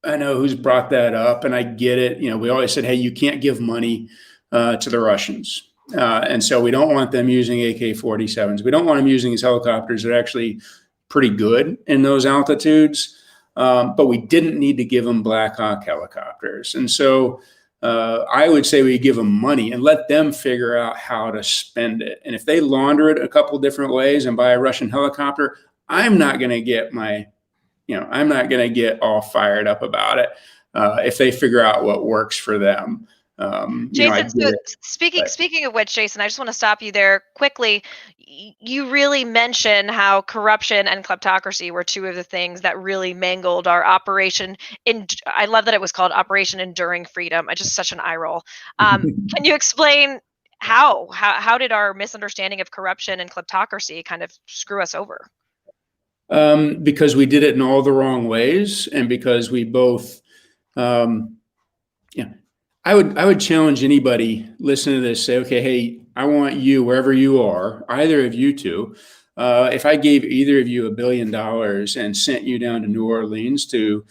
who's brought that up, and I get it. We always said, hey, you can't give money to the Russians. And so we don't want them using AK-47s. We don't want them using these helicopters that are actually pretty good in those altitudes. But we didn't need to give them Black Hawk helicopters. And so I would say we give them money and let them figure out how to spend it. And if they launder it a couple different ways and buy a Russian helicopter, I'm not going to get I'm not going to get all fired up about it if they figure out what works for them. Jason, speaking of which, Jason, I just want to stop you there quickly. You really mentioned how corruption and kleptocracy were two of the things that really mangled our operation. I love that it was called Operation Enduring Freedom. I just such an eye roll. Can you explain how did our misunderstanding of corruption and kleptocracy kind of screw us over? Because we did it in all the wrong ways, and because we both, I would challenge anybody listening to this, say, okay, hey, I want you, wherever you are, either of you two, if I gave either of you $1 billion and sent you down to New Orleans to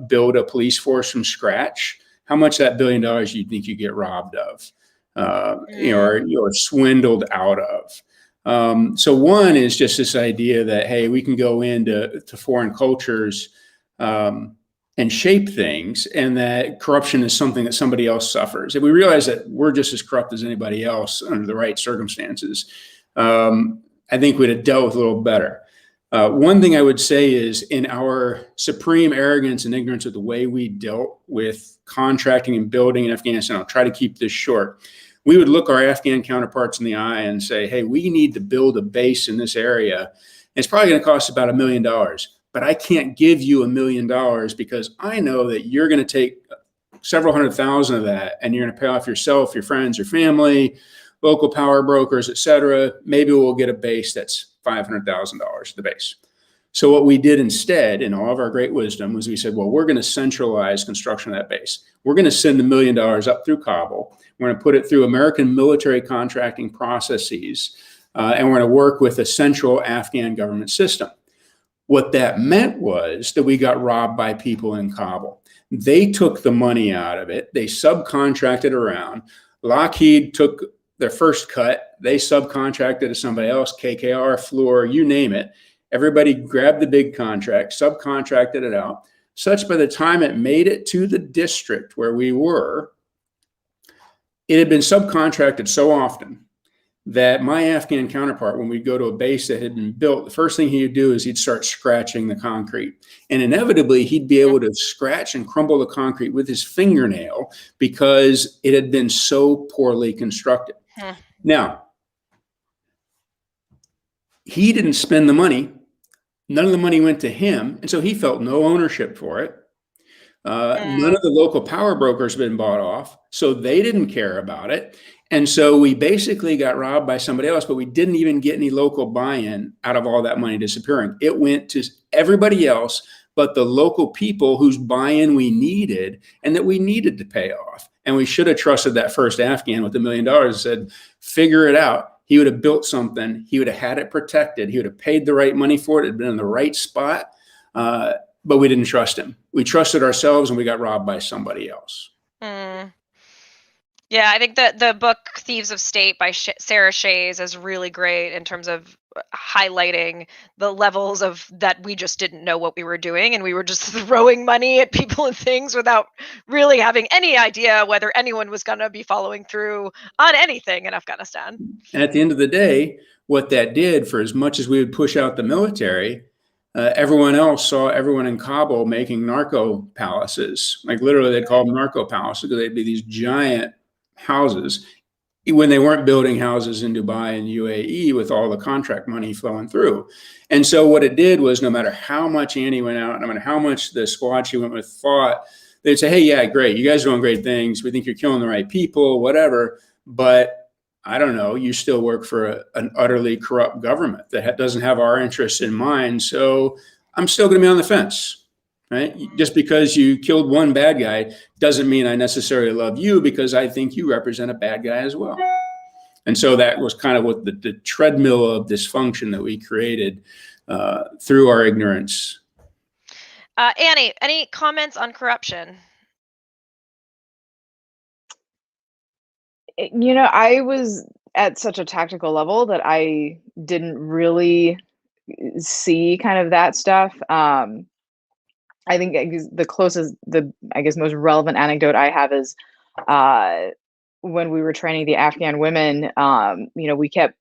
build a police force from scratch, how much that $1 billion you think you get robbed of, or swindled out of? So one is just this idea that, hey, we can go into foreign cultures and shape things, and that corruption is something that somebody else suffers. If we realize that we're just as corrupt as anybody else under the right circumstances, I think we'd have dealt with it a little better. One thing I would say is, in our supreme arrogance and ignorance of the way we dealt with contracting and building in Afghanistan, I'll try to keep this short. We would look our Afghan counterparts in the eye and say, hey, we need to build a base in this area. It's probably going to cost about $1 million. But I can't give you $1 million because I know that you're going to take several hundred thousand of that and you're going to pay off yourself, your friends, your family, local power brokers, et cetera. Maybe we'll get a base that's $500,000, the base. So what we did instead, in all of our great wisdom, was we said, well, we're going to centralize construction of that base. We're going to send the $1 million up through Kabul. We're going to put it through American military contracting processes, and we're going to work with a central Afghan government system. What that meant was that we got robbed by people in Kabul. They took the money out of it. They subcontracted around. Lockheed took their first cut. They subcontracted to somebody else, KKR, Fluor, you name it. Everybody grabbed the big contract, subcontracted it out, such by the time it made it to the district where we were, it had been subcontracted so often that my Afghan counterpart, when we'd go to a base that had been built, the first thing he'd do is he'd start scratching the concrete. And inevitably, he'd be able to scratch and crumble the concrete with his fingernail because it had been so poorly constructed. Now, he didn't spend the money. None of the money went to him. And so he felt no ownership for it. None of the local power brokers have been bought off, so they didn't care about it. And so we basically got robbed by somebody else, but we didn't even get any local buy-in out of all that money disappearing. It went to everybody else but the local people whose buy-in we needed and that we needed to pay off. And we should have trusted that first Afghan with $1 million and said, figure it out. He would have built something. He would have had it protected. He would have paid the right money for it. It had been in the right spot. But we didn't trust him. We trusted ourselves and we got robbed by somebody else. Yeah, I think that the book Thieves of State by Sarah Shays is really great in terms of highlighting the levels of that we just didn't know what we were doing, and we were just throwing money at people and things without really having any idea whether anyone was going to be following through on anything in Afghanistan. And at the end of the day, what that did, for as much as we would push out the military, everyone else saw everyone in Kabul making narco palaces. Like literally they'd call them narco palaces because they'd be these giant houses when they weren't building houses in Dubai and UAE with all the contract money flowing through. And so what it did was, no matter how much Annie went out, no matter how much the squad she went with fought, they'd say, hey, yeah, great. You guys are doing great things. We think you're killing the right people, whatever. But I don't know, you still work for an utterly corrupt government that doesn't have our interests in mind. So I'm still going to be on the fence. Right? Just because you killed one bad guy doesn't mean I necessarily love you, because I think you represent a bad guy as well. And so that was kind of what the treadmill of dysfunction that we created through our ignorance. Annie, any comments on corruption? I was at such a tactical level that I didn't really see kind of that stuff. I think the closest, most relevant anecdote I have is when we were training the Afghan women, I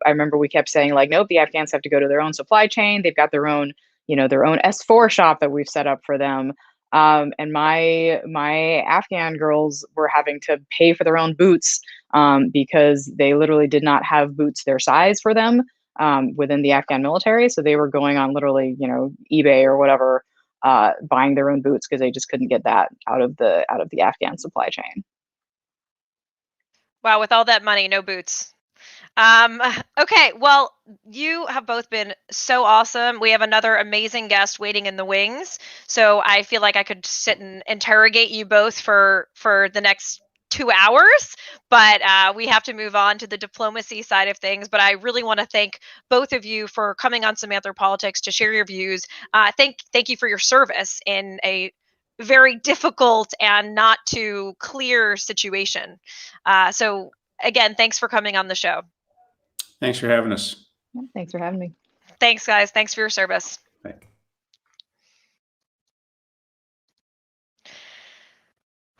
remember we kept saying like, nope, the Afghans have to go to their own supply chain. They've got their own S4 shop that we've set up for them. And my Afghan girls were having to pay for their own boots because they literally did not have boots their size for them within the Afghan military. So they were going on literally, eBay or whatever, buying their own boots because they just couldn't get that out of the Afghan supply chain. Wow, with all that money, no boots. Okay, well, you have both been so awesome. We have another amazing guest waiting in the wings. So I feel like I could sit and interrogate you both for the next 2 hours, but we have to move on to the diplomacy side of things. But I really want to thank both of you for coming on Samantha Politics to share your views. Thank you for your service in a very difficult and not too clear situation. So again, thanks for coming on the show. Thanks for having us. Thanks for having me. Thanks, guys. Thanks for your service. Bye.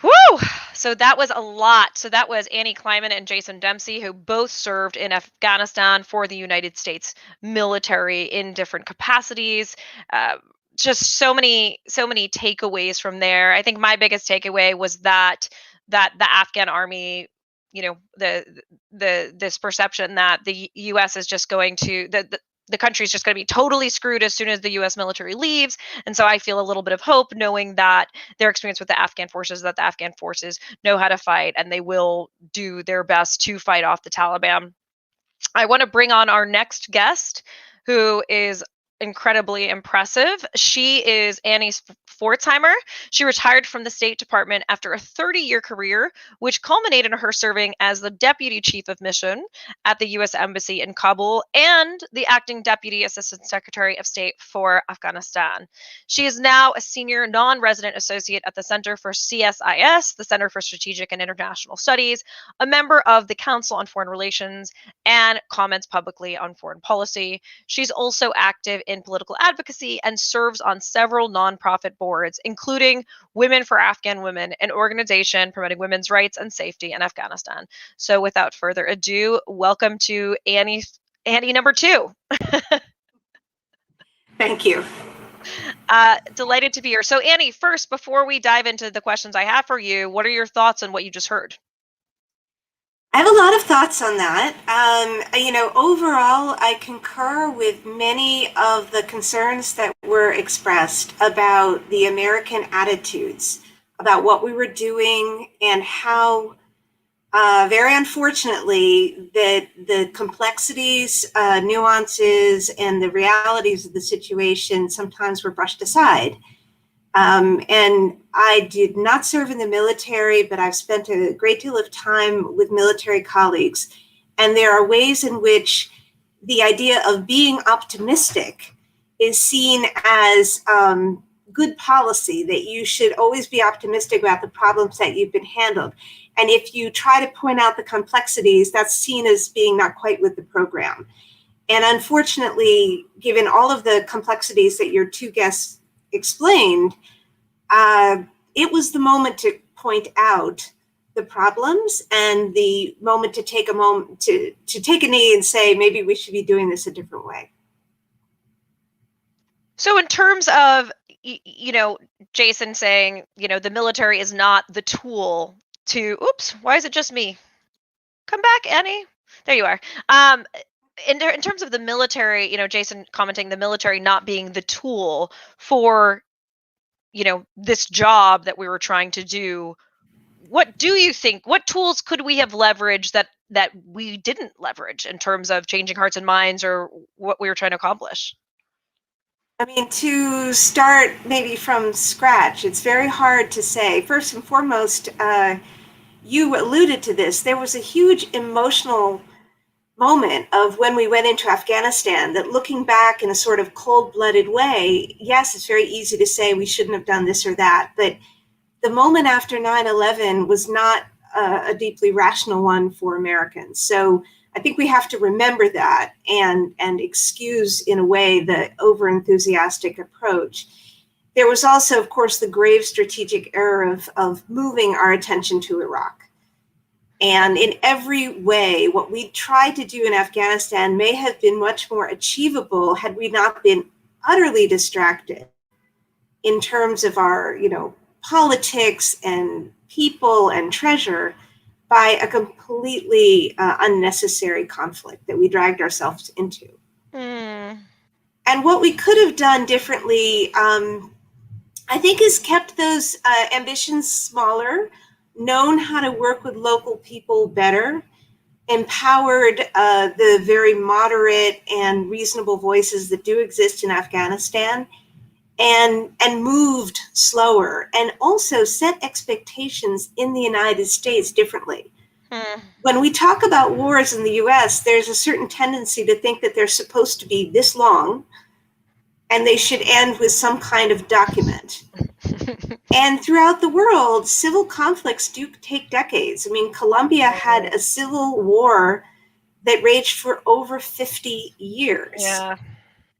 Woo! So that was a lot. So that was Annie Kleiman and Jason Dempsey, who both served in Afghanistan for the United States military in different capacities. Just so many takeaways from there. I think my biggest takeaway was that the Afghan Army, this perception that the U.S. is just going to the country is just going to be totally screwed as soon as the U.S. military leaves. And so I feel a little bit of hope knowing that their experience with the Afghan forces know how to fight and they will do their best to fight off the Taliban. I want to bring on our next guest, who is incredibly impressive. She is Annie Pforzheimer. She retired from the State Department after a 30-year career, which culminated in her serving as the Deputy Chief of Mission at the U.S. Embassy in Kabul and the Acting Deputy Assistant Secretary of State for Afghanistan. She is now a Senior Non-Resident Associate at the Center for CSIS, the Center for Strategic and International Studies, a member of the Council on Foreign Relations, and comments publicly on foreign policy. She's also active in political advocacy and serves on several nonprofit boards, including Women for Afghan Women, an organization promoting women's rights and safety in Afghanistan. So without further ado, welcome to Annie number 2. Thank you. Delighted to be here. So Annie, first, before we dive into the questions I have for you, what are your thoughts on what you just heard? I have a lot of thoughts on that. Overall, I concur with many of the concerns that were expressed about the American attitudes about what we were doing and how, very unfortunately, that the complexities, nuances, and the realities of the situation sometimes were brushed aside. And I did not serve in the military, but I've spent a great deal of time with military colleagues. And there are ways in which the idea of being optimistic is seen as good policy, that you should always be optimistic about the problems that you've been handled. And if you try to point out the complexities, that's seen as being not quite with the program. And unfortunately, given all of the complexities that your two guests explained, it was the moment to point out the problems and the moment to take a moment to take a knee and say, maybe we should be doing this a different way. So in terms of, Jason saying, the military is not the tool to, oops, why is it just me? Come back, Annie. There you are. In terms of the military, Jason commenting the military not being the tool for, this job that we were trying to do. What do you think? What tools could we have leveraged that we didn't leverage in terms of changing hearts and minds or what we were trying to accomplish? I mean, to start maybe from scratch, it's very hard to say. First and foremost, you alluded to this. There was a huge emotional moment of when we went into Afghanistan that, looking back in a sort of cold-blooded way, yes, it's very easy to say we shouldn't have done this or that, but the moment after 9/11 was not a deeply rational one for Americans. So I think we have to remember that and excuse, in a way, the over-enthusiastic approach. There was also, of course, the grave strategic error of moving our attention to Iraq. And in every way, what we tried to do in Afghanistan may have been much more achievable had we not been utterly distracted in terms of our, politics and people and treasure by a completely unnecessary conflict that we dragged ourselves into. And what we could have done differently, I think, is kept those ambitions smaller, known how to work with local people better, empowered the very moderate and reasonable voices that do exist in Afghanistan, and moved slower, and also set expectations in the United States differently. When we talk about wars in the US, there's a certain tendency to think that they're supposed to be this long and they should end with some kind of document. And throughout the world, civil conflicts do take decades. I mean, Colombia had a civil war that raged for over 50 years. Yeah.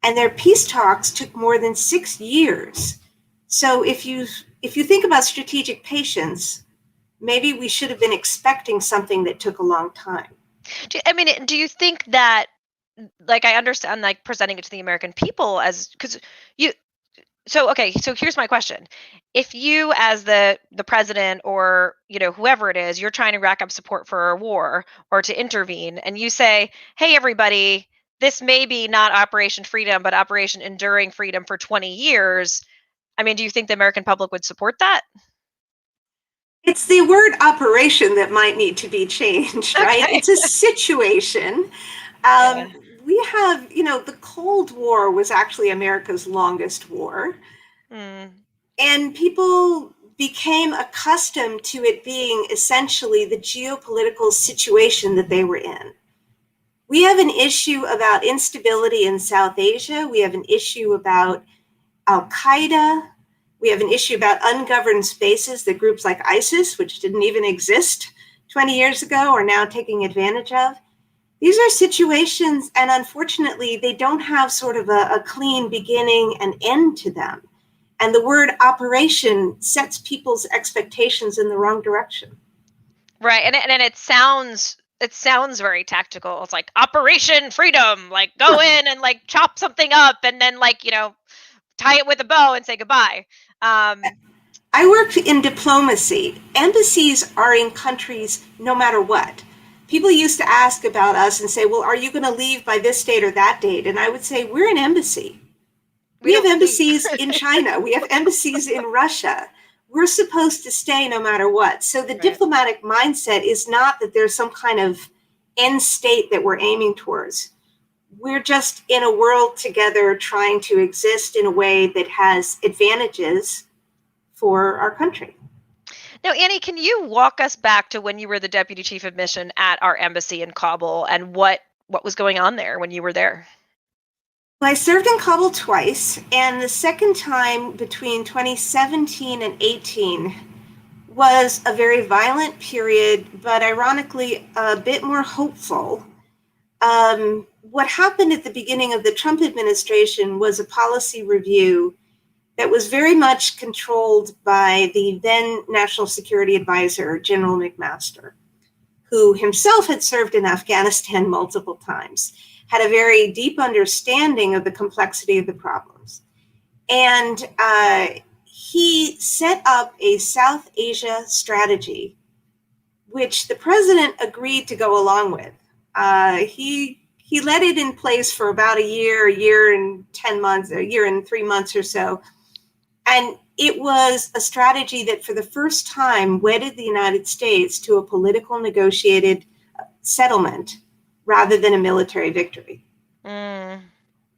And their peace talks took more than 6 years. So if you think about strategic patience, maybe we should have been expecting something that took a long time. Do you think that, I understand, presenting it to the American people so here's my question. If you, as the president or, whoever it is, you're trying to rack up support for a war or to intervene, and you say, hey, everybody, this may be not Operation Freedom, but Operation Enduring Freedom for 20 years. Do you think the American public would support that? It's the word operation that might need to be changed, right? Okay. It's a situation. Yeah. We have, the Cold War was actually America's longest war. And people became accustomed to it being essentially the geopolitical situation that they were in. We have an issue about instability in South Asia. We have an issue about Al-Qaeda. We have an issue about ungoverned spaces that groups like ISIS, which didn't even exist 20 years ago, are now taking advantage of. These are situations, and unfortunately, they don't have sort of a clean beginning and end to them. And the word operation sets people's expectations in the wrong direction. Right. And it sounds very tactical. It's like Operation Freedom, go in and chop something up and then tie it with a bow and say goodbye. I worked in diplomacy. Embassies are in countries no matter what. People used to ask about us and say, well, are you going to leave by this date or that date? And I would say, we're an embassy. We have embassies in China. We have embassies in Russia. we're supposed to stay no matter what. So the diplomatic mindset is not that there's some kind of end state that we're aiming towards. We're just in a world together trying to exist in a way that has advantages for our country. Now, Annie, can you walk us back to when you were the deputy chief of mission at our embassy in Kabul and what was going on there when you were there? Well, I served in Kabul twice, and the second time between 2017 and 18 was a very violent period, but ironically a bit more hopeful. What happened at the beginning of the Trump administration was a policy review that was very much controlled by the then National Security Advisor, General McMaster, who himself had served in Afghanistan multiple times, had a very deep understanding of the complexity of the problems. And he set up a South Asia strategy, which the president agreed to go along with. He let it in place for about a year and 10 months, a year and 3 months or so. And it was a strategy that for the first time wedded the United States to a political negotiated settlement rather than a military victory. And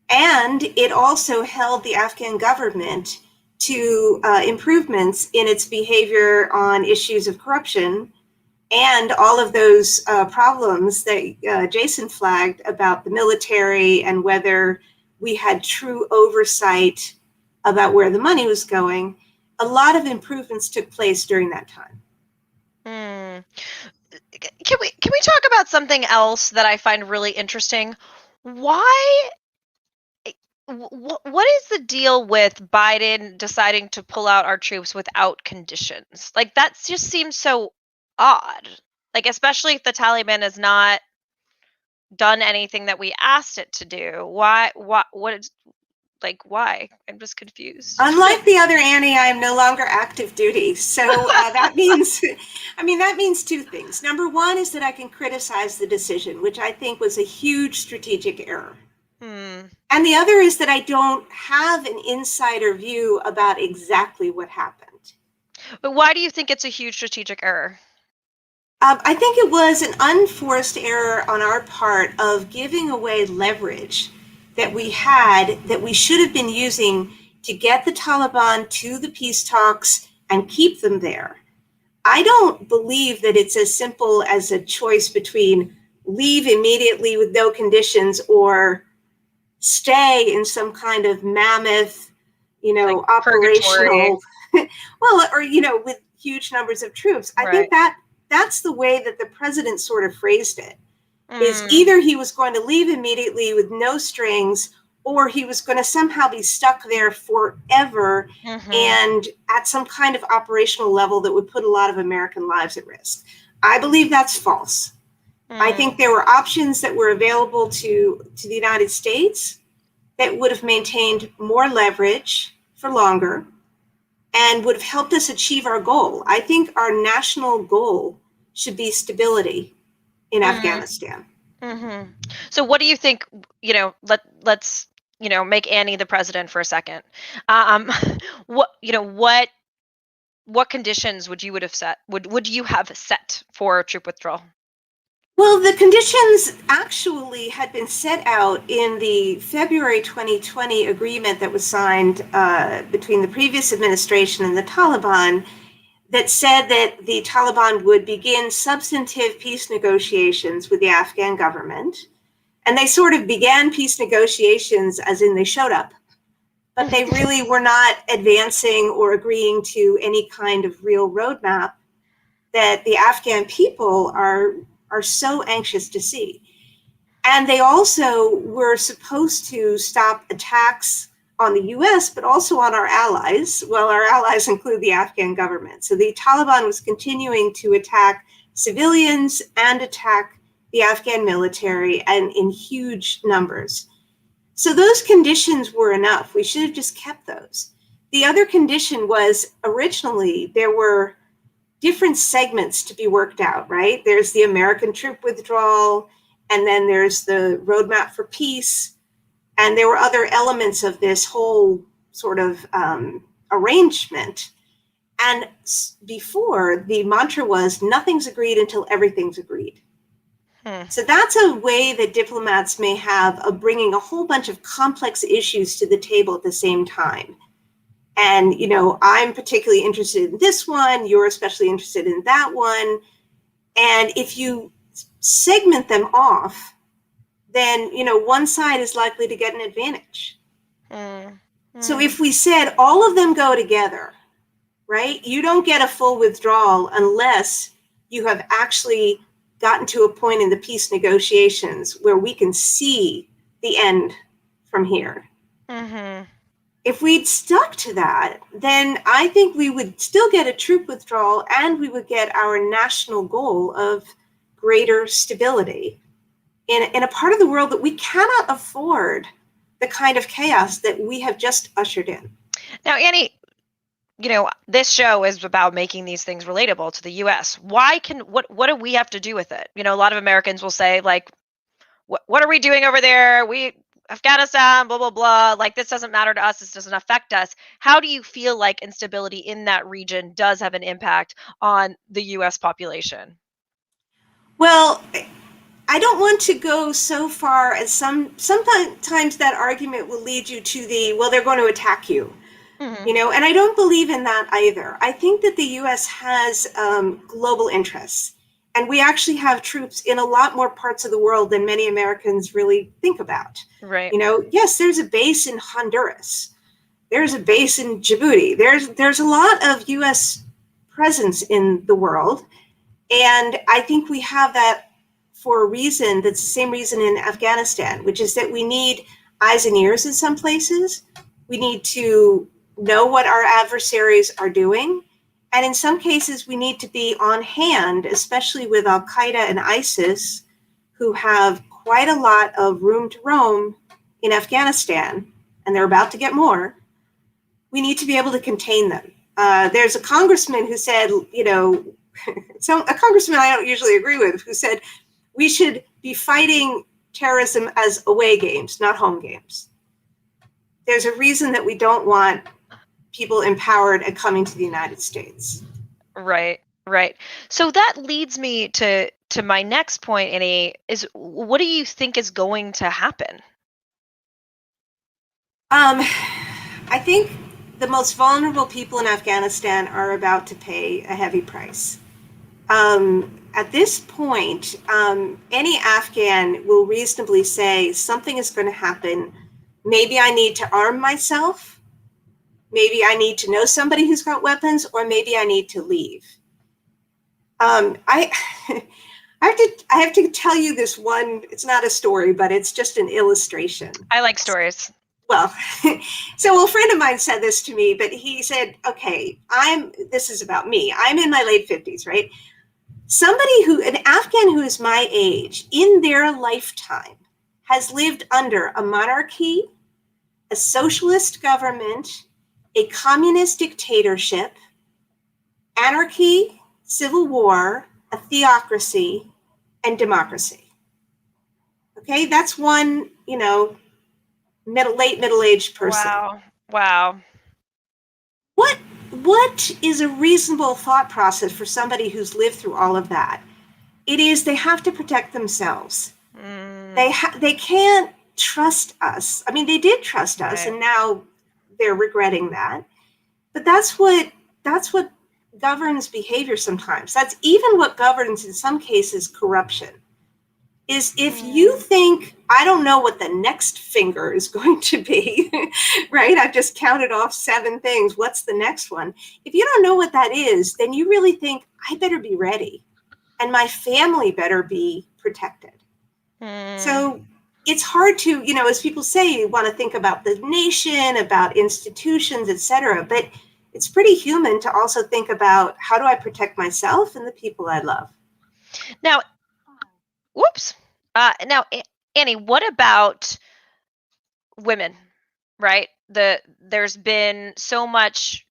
it also held the Afghan government to improvements in its behavior on issues of corruption and all of those problems that Jason flagged about the military and whether we had true oversight about where the money was going. A lot of improvements took place during that time. Can we talk about something else that I find really interesting? Why? What is the deal with Biden deciding to pull out our troops without conditions? Like, that just seems so odd. Like, especially if the Taliban has not done anything that we asked it to do. Why? Why? I'm just confused. Unlike the other Annie, I am no longer active duty. So that means two things. Number one is that I can criticize the decision, which I think was a huge strategic error. And the other is that I don't have an insider view about exactly what happened. But why do you think it's a huge strategic error? I think it was an unforced error on our part of giving away leverage that we had, that we should have been using to get the Taliban to the peace talks and keep them there. I don't believe that it's as simple as a choice between leave immediately with no conditions or stay in some kind of mammoth, like operational, with huge numbers of troops. I think that's the way that the president sort of phrased it. Is either he was going to leave immediately with no strings, or he was going to somehow be stuck there forever and at some kind of operational level that would put a lot of American lives at risk. I believe that's false. I think there were options that were available to the United States that would have maintained more leverage for longer and would have helped us achieve our goal. I think our national goal should be stability in Afghanistan. So what do you think, let's make Annie the president for a second. What conditions would you have set for troop withdrawal? Well, the conditions actually had been set out in the February 2020 agreement that was signed between the previous administration and the Taliban, that said that the Taliban would begin substantive peace negotiations with the Afghan government. And they sort of began peace negotiations as in they showed up, but they really were not advancing or agreeing to any kind of real roadmap that the Afghan people are so anxious to see. And they also were supposed to stop attacks on the US, but also on our allies. Well, our allies include the Afghan government. So the Taliban was continuing to attack civilians and attack the Afghan military, and in huge numbers. So those conditions were enough. We should have just kept those. The other condition was originally there were different segments to be worked out, right? There's the American troop withdrawal, and then there's the roadmap for peace. And there were other elements of this whole sort of arrangement. And before, the mantra was, nothing's agreed until everything's agreed. So that's a way that diplomats may have of bringing a whole bunch of complex issues to the table at the same time. And, I'm particularly interested in this one, you're especially interested in that one. And if you segment them off, then, one side is likely to get an advantage. So if we said all of them go together, right, you don't get a full withdrawal unless you have actually gotten to a point in the peace negotiations where we can see the end from here. If we'd stuck to that, then I think we would still get a troop withdrawal and we would get our national goal of greater stability in a part of the world that we cannot afford the kind of chaos that we have just ushered in. Now, Annie, this show is about making these things relatable to the U.S. What do we have to do with it? A lot of Americans will say, like, what are we doing over there? Afghanistan, blah, blah, blah. Like, this doesn't matter to us. This doesn't affect us. How do you feel like instability in that region does have an impact on the U.S. population? Well, I don't want to go so far as sometimes that argument will lead you to they're going to attack you. And I don't believe in that either. I think that the U.S. has global interests, and we actually have troops in a lot more parts of the world than many Americans really think about. Right. Yes, there's a base in Honduras. There's a base in Djibouti. There's a lot of U.S. presence in the world, and I think we have that for a reason that's the same reason in Afghanistan, which is that we need eyes and ears in some places. We need to know what our adversaries are doing. And in some cases, we need to be on hand, especially with Al-Qaeda and ISIS, who have quite a lot of room to roam in Afghanistan, and they're about to get more. We need to be able to contain them. There's a congressman who said, a congressman I don't usually agree with, who said, we should be fighting terrorism as away games, not home games. There's a reason that we don't want people empowered and coming to the United States. Right. So that leads me to my next point, Annie, is what do you think is going to happen? I think the most vulnerable people in Afghanistan are about to pay a heavy price. At this point, any Afghan will reasonably say something is going to happen. Maybe I need to arm myself. Maybe I need to know somebody who's got weapons, or maybe I need to leave. I have to tell you this one. It's not a story, but it's just an illustration. I like stories. Well, so a friend of mine said this to me, but he said, okay, this is about me. I'm in my late 50s, right? An Afghan who is my age in their lifetime has lived under a monarchy, a socialist government, a communist dictatorship, anarchy, civil war, a theocracy, and democracy. Okay, that's one, late middle-aged person. Wow. What is a reasonable thought process for somebody who's lived through all of that? It is they have to protect themselves. They can't trust us. I mean, they did trust us, and now they're regretting that. But that's what governs behavior sometimes. That's even what governs, in some cases, corruption. Is if you think, I don't know what the next finger is going to be, right? I've just counted off 7 things. What's the next one? If you don't know what that is, then you really think, I better be ready. And my family better be protected. So it's hard to, as people say, you want to think about the nation, about institutions, et cetera. But it's pretty human to also think about, how do I protect myself and the people I love? Now, now, Annie, what about women, right? There's been so much,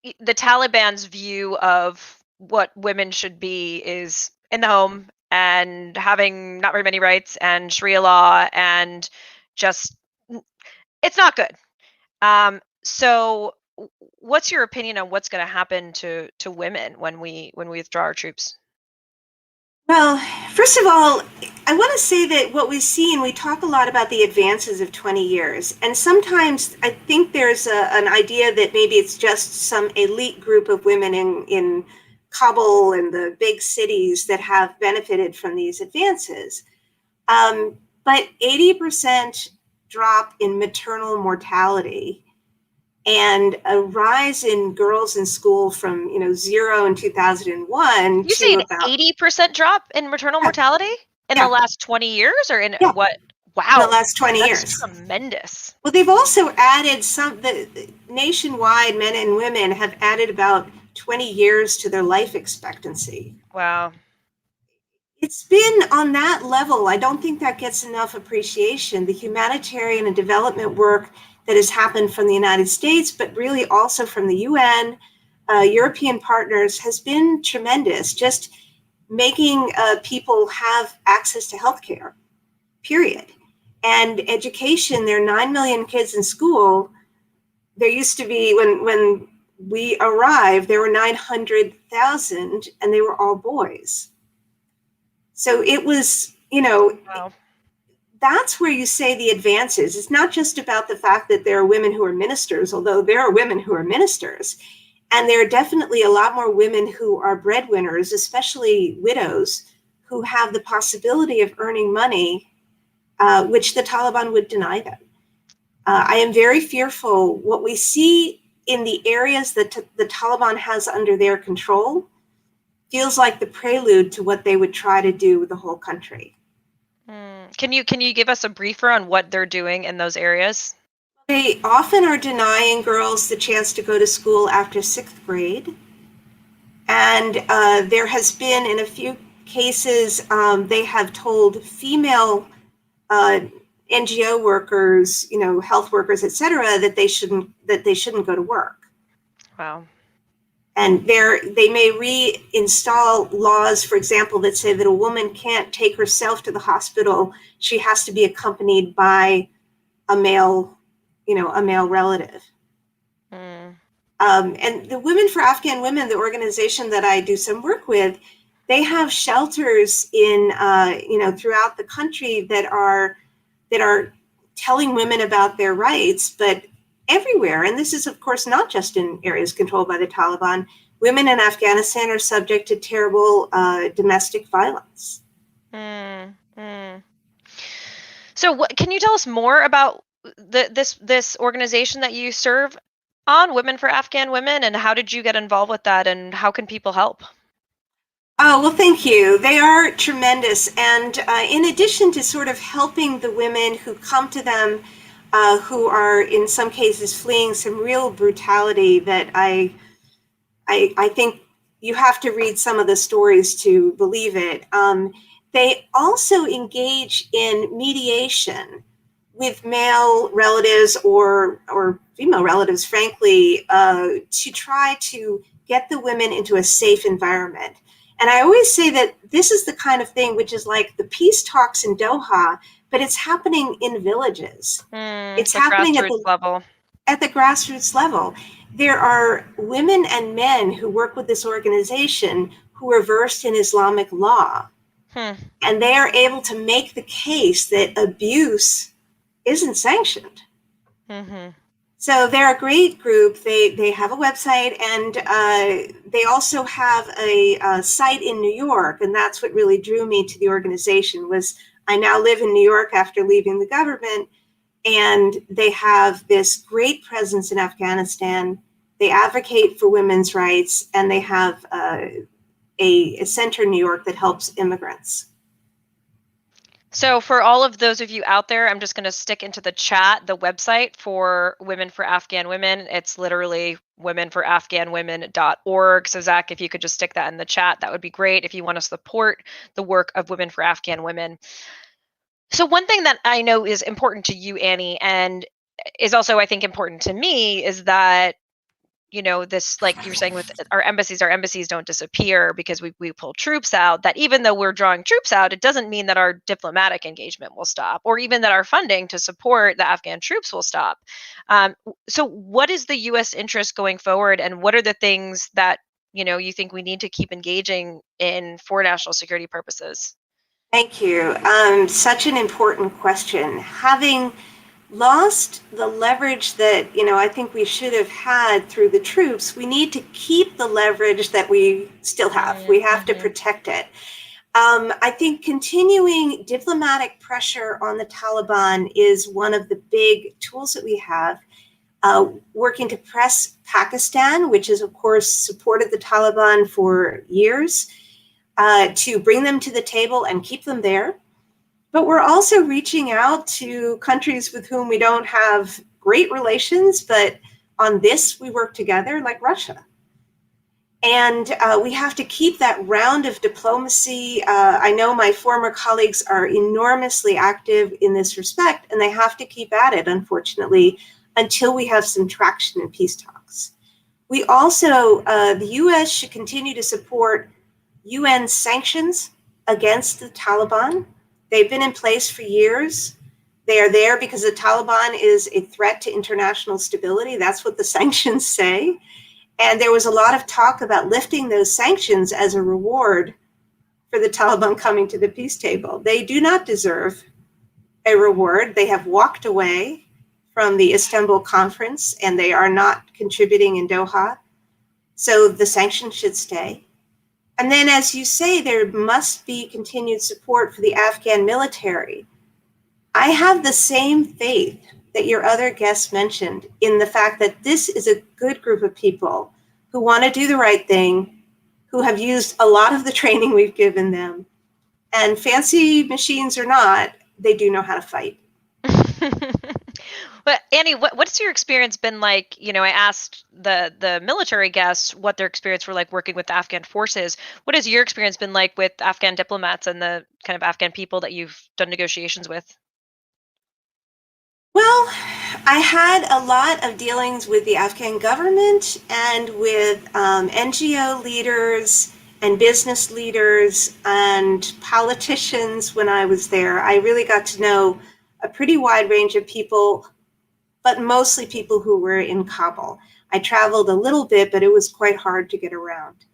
the Taliban's view of what women should be is in the home and having not very many rights and Sharia law, and just, it's not good. So what's your opinion on what's going to happen to women when we withdraw our troops? Well, first of all, I want to say that what we see, and we talk a lot about the advances of 20 years, and sometimes I think there's an idea that maybe it's just some elite group of women in Kabul and the big cities that have benefited from these advances. But 80% drop in maternal mortality and a rise in girls in school from 0 in 2001 You say to an about 80% drop in maternal mortality in the yeah, last 20 years, or in yeah, what? in Wow, the last 20 that's years. tremendous. Well, they've also added the nationwide, men and women have added about 20 years to their life expectancy. Wow. It's been on that level. I don't think that gets enough appreciation. The humanitarian and development work that has happened from the United States, but really also from the UN, European partners, has been tremendous. Just making people have access to healthcare, period. And education. There are 9 million kids in school. There used to be, when we arrived, there were 900,000, and they were all boys. So it was, Wow. that's where you say the advances. It's not just about the fact that there are women who are ministers, although there are women who are ministers. And there are definitely a lot more women who are breadwinners, especially widows, who have the possibility of earning money, which the Taliban would deny them. I am very fearful what we see in the areas that the Taliban has under their control feels like the prelude to what they would try to do with the whole country. Can you give us a briefer on what they're doing in those areas? They often are denying girls the chance to go to school after 6th grade. And there has been, in a few cases, they have told female NGO workers, health workers, et cetera, that they shouldn't go to work. Wow. And they may reinstall laws, for example, that say that a woman can't take herself to the hospital. She has to be accompanied by a male relative. And the Women for Afghan Women, the organization that I do some work with, they have shelters in throughout the country that are telling women about their rights, but everywhere. And this is, of course, not just in areas controlled by the Taliban. Women in Afghanistan are subject to terrible domestic violence. So can you tell us more about this organization that you serve on, Women for Afghan Women, and how did you get involved with that, and how can people help? Oh, well, thank you. They are tremendous. And in addition to sort of helping the women who come to them, who are in some cases fleeing some real brutality that I think you have to read some of the stories to believe it. They also engage in mediation with male relatives or female relatives, frankly, to try to get the women into a safe environment. And I always say that this is the kind of thing which is like the peace talks in Doha, but it's happening in villages. It's happening at the grassroots level. There are women and men who work with this organization who are versed in Islamic law. And they are able to make the case that abuse isn't sanctioned. So they're a great group. They have a website, and they also have a site in New York. And that's what really drew me to the organization. Was I now live in New York after leaving the government, and they have this great presence in Afghanistan. They advocate for women's rights, and they have a center in New York that helps immigrants. So for all of those of you out there, I'm just going to stick into the chat the website for Women for Afghan Women. It's literally womenforafghanwomen.org. So Zach, if you could just stick that in the chat, that would be great if you want to support the work of Women for Afghan Women. So one thing that I know is important to you, Annie, and is also, I think, important to me, is that this, like you're saying with our embassies don't disappear because we pull troops out, that even though we're drawing troops out, it doesn't mean that our diplomatic engagement will stop, or even that our funding to support the Afghan troops will stop. So what is the U.S. interest going forward, and what are the things that you think we need to keep engaging in for national security purposes? Thank you. Such an important question. Having lost the leverage that I think we should have had through the troops, we need to keep the leverage that we still have. We have to protect it. I think continuing diplomatic pressure on the Taliban is one of the big tools that we have. Working to press Pakistan, which has, of course, supported the Taliban for years, to bring them to the table and keep them there. But we're also reaching out to countries with whom we don't have great relations, but on this we work together, like Russia. And we have to keep that round of diplomacy. I know my former colleagues are enormously active in this respect, and they have to keep at it, unfortunately, until we have some traction in peace talks. We also, the U.S. should continue to support UN sanctions against the Taliban. They've been in place for years. They are there because the Taliban is a threat to international stability. That's what the sanctions say. And there was a lot of talk about lifting those sanctions as a reward for the Taliban coming to the peace table. They do not deserve a reward. They have walked away from the Istanbul conference, and they are not contributing in Doha. So the sanctions should stay. And then, as you say, there must be continued support for the Afghan military. I have the same faith that your other guests mentioned in the fact that this is a good group of people who want to do the right thing, who have used a lot of the training we've given them. And fancy machines or not, they do know how to fight. But Annie, what's your experience been like? I asked the military guests what their experience were like working with the Afghan forces. What has your experience been like with Afghan diplomats and the kind of Afghan people that you've done negotiations with? Well, I had a lot of dealings with the Afghan government and with NGO leaders and business leaders and politicians when I was there. I really got to know a pretty wide range of people, but mostly people who were in Kabul. I traveled a little bit, but it was quite hard to get around.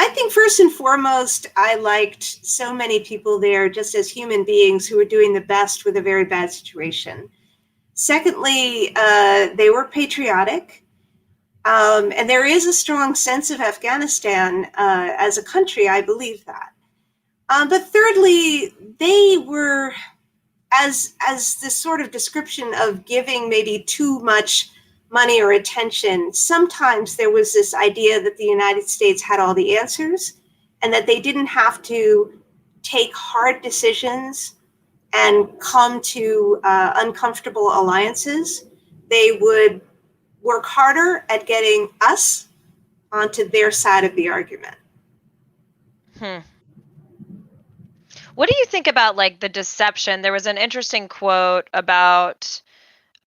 I think first and foremost, I liked so many people there just as human beings who were doing the best with a very bad situation. Secondly, they were patriotic. And there is a strong sense of Afghanistan as a country, I believe that. But thirdly, they were, as this sort of description of giving maybe too much money or attention, sometimes there was this idea that the United States had all the answers and that they didn't have to take hard decisions and come to uncomfortable alliances. They would work harder at getting us onto their side of the argument. What do you think about like the deception? There was an interesting quote about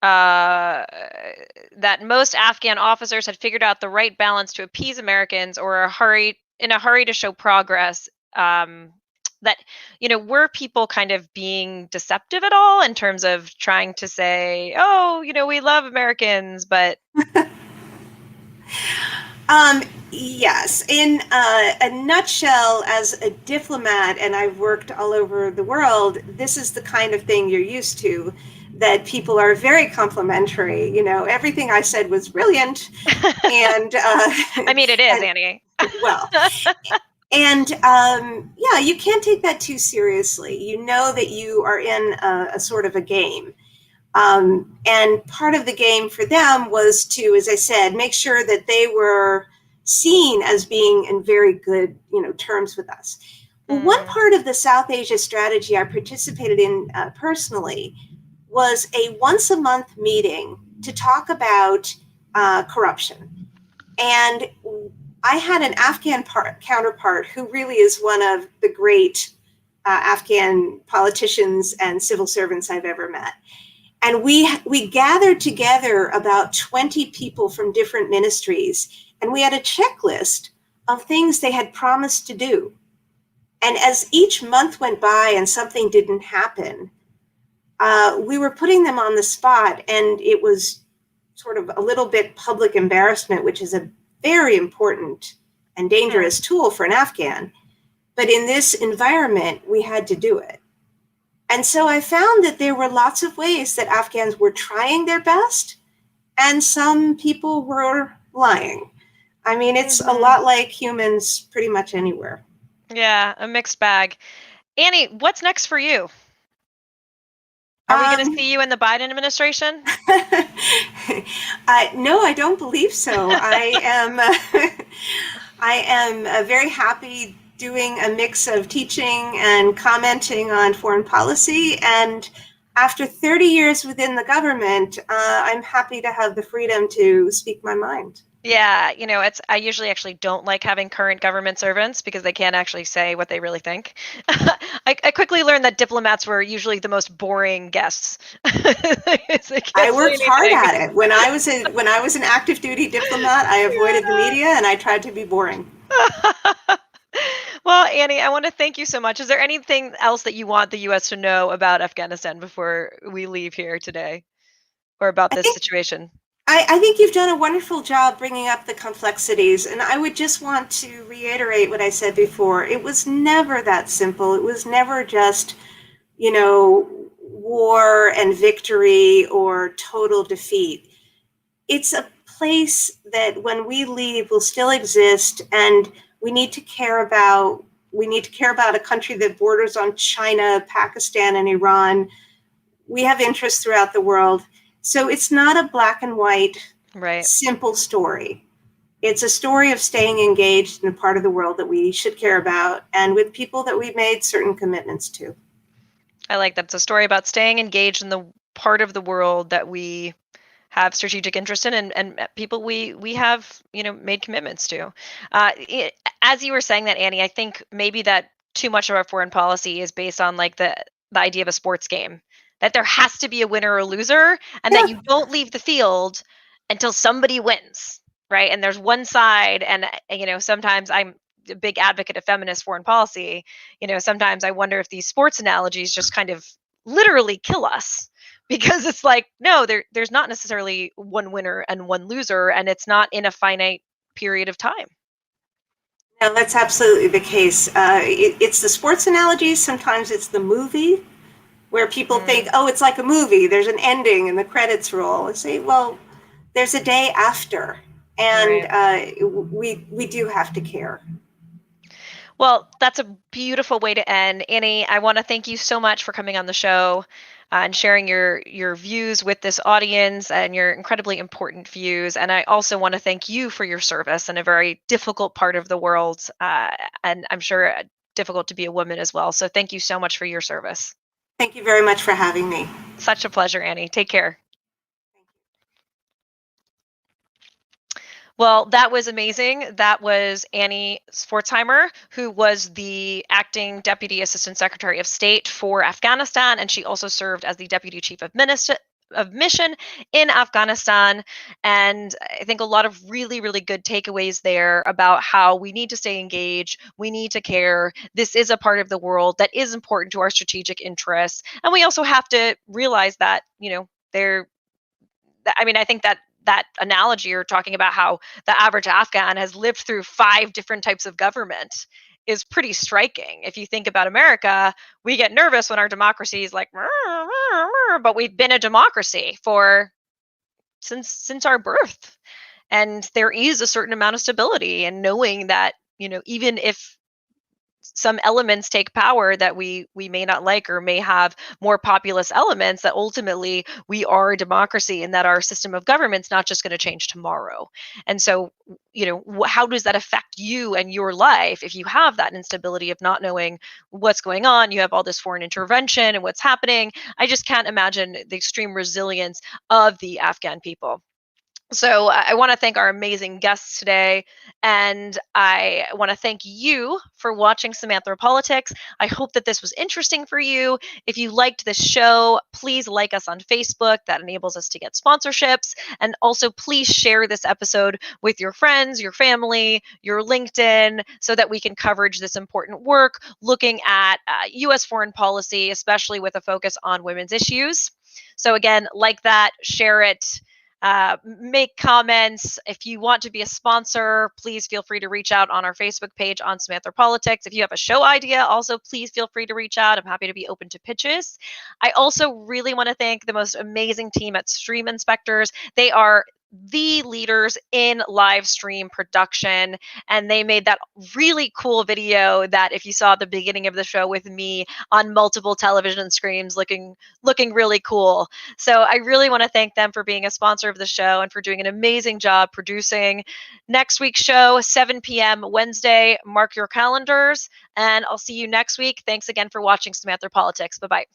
that most Afghan officers had figured out the right balance to appease Americans or in a hurry to show progress. That, were people kind of being deceptive at all in terms of trying to say, oh, we love Americans, but. Yes. In a nutshell, as a diplomat, and I've worked all over the world, this is the kind of thing you're used to, that people are very complimentary. Everything I said was brilliant. And I mean, it is, Annie. Well, and you can't take that too seriously. You know that you are in a sort of a game. And part of the game for them was to, as I said, make sure that they were seen as being in very good, terms with us. Well, one part of the South Asia strategy I participated in personally was a once a month meeting to talk about corruption. And I had an Afghan counterpart who really is one of the great Afghan politicians and civil servants I've ever met. And we gathered together about 20 people from different ministries, and we had a checklist of things they had promised to do. And as each month went by and something didn't happen, we were putting them on the spot, and it was sort of a little bit public embarrassment, which is a very important and dangerous tool for an Afghan. But in this environment, we had to do it. And so I found that there were lots of ways that Afghans were trying their best, and some people were lying. I mean, it's a lot like humans pretty much anywhere. Yeah, a mixed bag. Annie, what's next for you? Are we going to see you in the Biden administration? No, I don't believe so. I am very happy doing a mix of teaching and commenting on foreign policy. And after 30 years within the government, I'm happy to have the freedom to speak my mind. Yeah, I usually actually don't like having current government servants because they can't actually say what they really think. I quickly learned that diplomats were usually the most boring guests. I worked hard at it. When I was an active duty diplomat, I avoided the media and I tried to be boring. Well, Annie, I want to thank you so much. Is there anything else that you want the U.S. to know about Afghanistan before we leave here today, or about this situation? I think you've done a wonderful job bringing up the complexities, and I would just want to reiterate what I said before. It was never that simple. It was never just, war and victory or total defeat. It's a place that when we leave will still exist, and we need to care about a country that borders on China, Pakistan, and Iran. We have interests throughout the world. So it's not a black and white, simple story. It's a story of staying engaged in a part of the world that we should care about and with people that we've made certain commitments to. I like that. It's a story about staying engaged in the part of the world that we have strategic interest in and people we have, made commitments to. As you were saying that, Annie, I think maybe that too much of our foreign policy is based on like the idea of a sports game. That there has to be a winner or a loser, and that you don't leave the field until somebody wins, right? And there's one side, and sometimes I'm a big advocate of feminist foreign policy. Sometimes I wonder if these sports analogies just kind of literally kill us, because it's like, no, there's not necessarily one winner and one loser, and it's not in a finite period of time. No, that's absolutely the case. It's the sports analogies. Sometimes it's the movie, where people think, oh, it's like a movie. There's an ending and the credits roll. And say, well, there's a day after, and we do have to care. Well, that's a beautiful way to end. Annie, I want to thank you so much for coming on the show and sharing your views with this audience and your incredibly important views. And I also want to thank you for your service in a very difficult part of the world, and I'm sure difficult to be a woman as well. So thank you so much for your service. Thank you very much for having me. Such a pleasure, Annie. Take care. Well, that was amazing. That was Annie Sfortzheimer, who was the acting Deputy Assistant Secretary of State for Afghanistan, and she also served as the Deputy Chief of Mission in Afghanistan. And I think a lot of really, really good takeaways there about how we need to stay engaged. We need to care. This is a part of the world that is important to our strategic interests. And we also have to realize that, I think that analogy you're talking about, how the average Afghan has lived through 5 different types of government, is pretty striking. If you think about America, we get nervous when our democracy is like, but we've been a democracy since our birth. And there is a certain amount of stability, and knowing that, even if some elements take power that we may not like, or may have more populist elements, that ultimately we are a democracy, and that our system of government's not just going to change tomorrow. And so, how does that affect you and your life if you have that instability of not knowing what's going on? You have all this foreign intervention and what's happening. I just can't imagine the extreme resilience of the Afghan people. So I want to thank our amazing guests today, and I want to thank you for watching Samantha Politics. I hope that this was interesting for you. If you liked this show, please like us on Facebook. That enables us to get sponsorships. And also, please share this episode with your friends, your family, your LinkedIn, so that we can coverage this important work looking at U.S. foreign policy, especially with a focus on women's issues. So again, like that, share it. Make comments. If you want to be a sponsor, please feel free to reach out on our Facebook page on Samantha Politics. If you have a show idea, also please feel free to reach out. I'm happy to be open to pitches. I also really want to thank the most amazing team at Stream Inspectors. They are the leaders in live stream production, and they made that really cool video that if you saw at the beginning of the show with me on multiple television screens looking really cool. So I really want to thank them for being a sponsor of the show and for doing an amazing job producing. Next week's show, 7 p.m. Wednesday. Mark your calendars, and I'll see you next week. Thanks again for watching Samantha Politics. Bye-bye.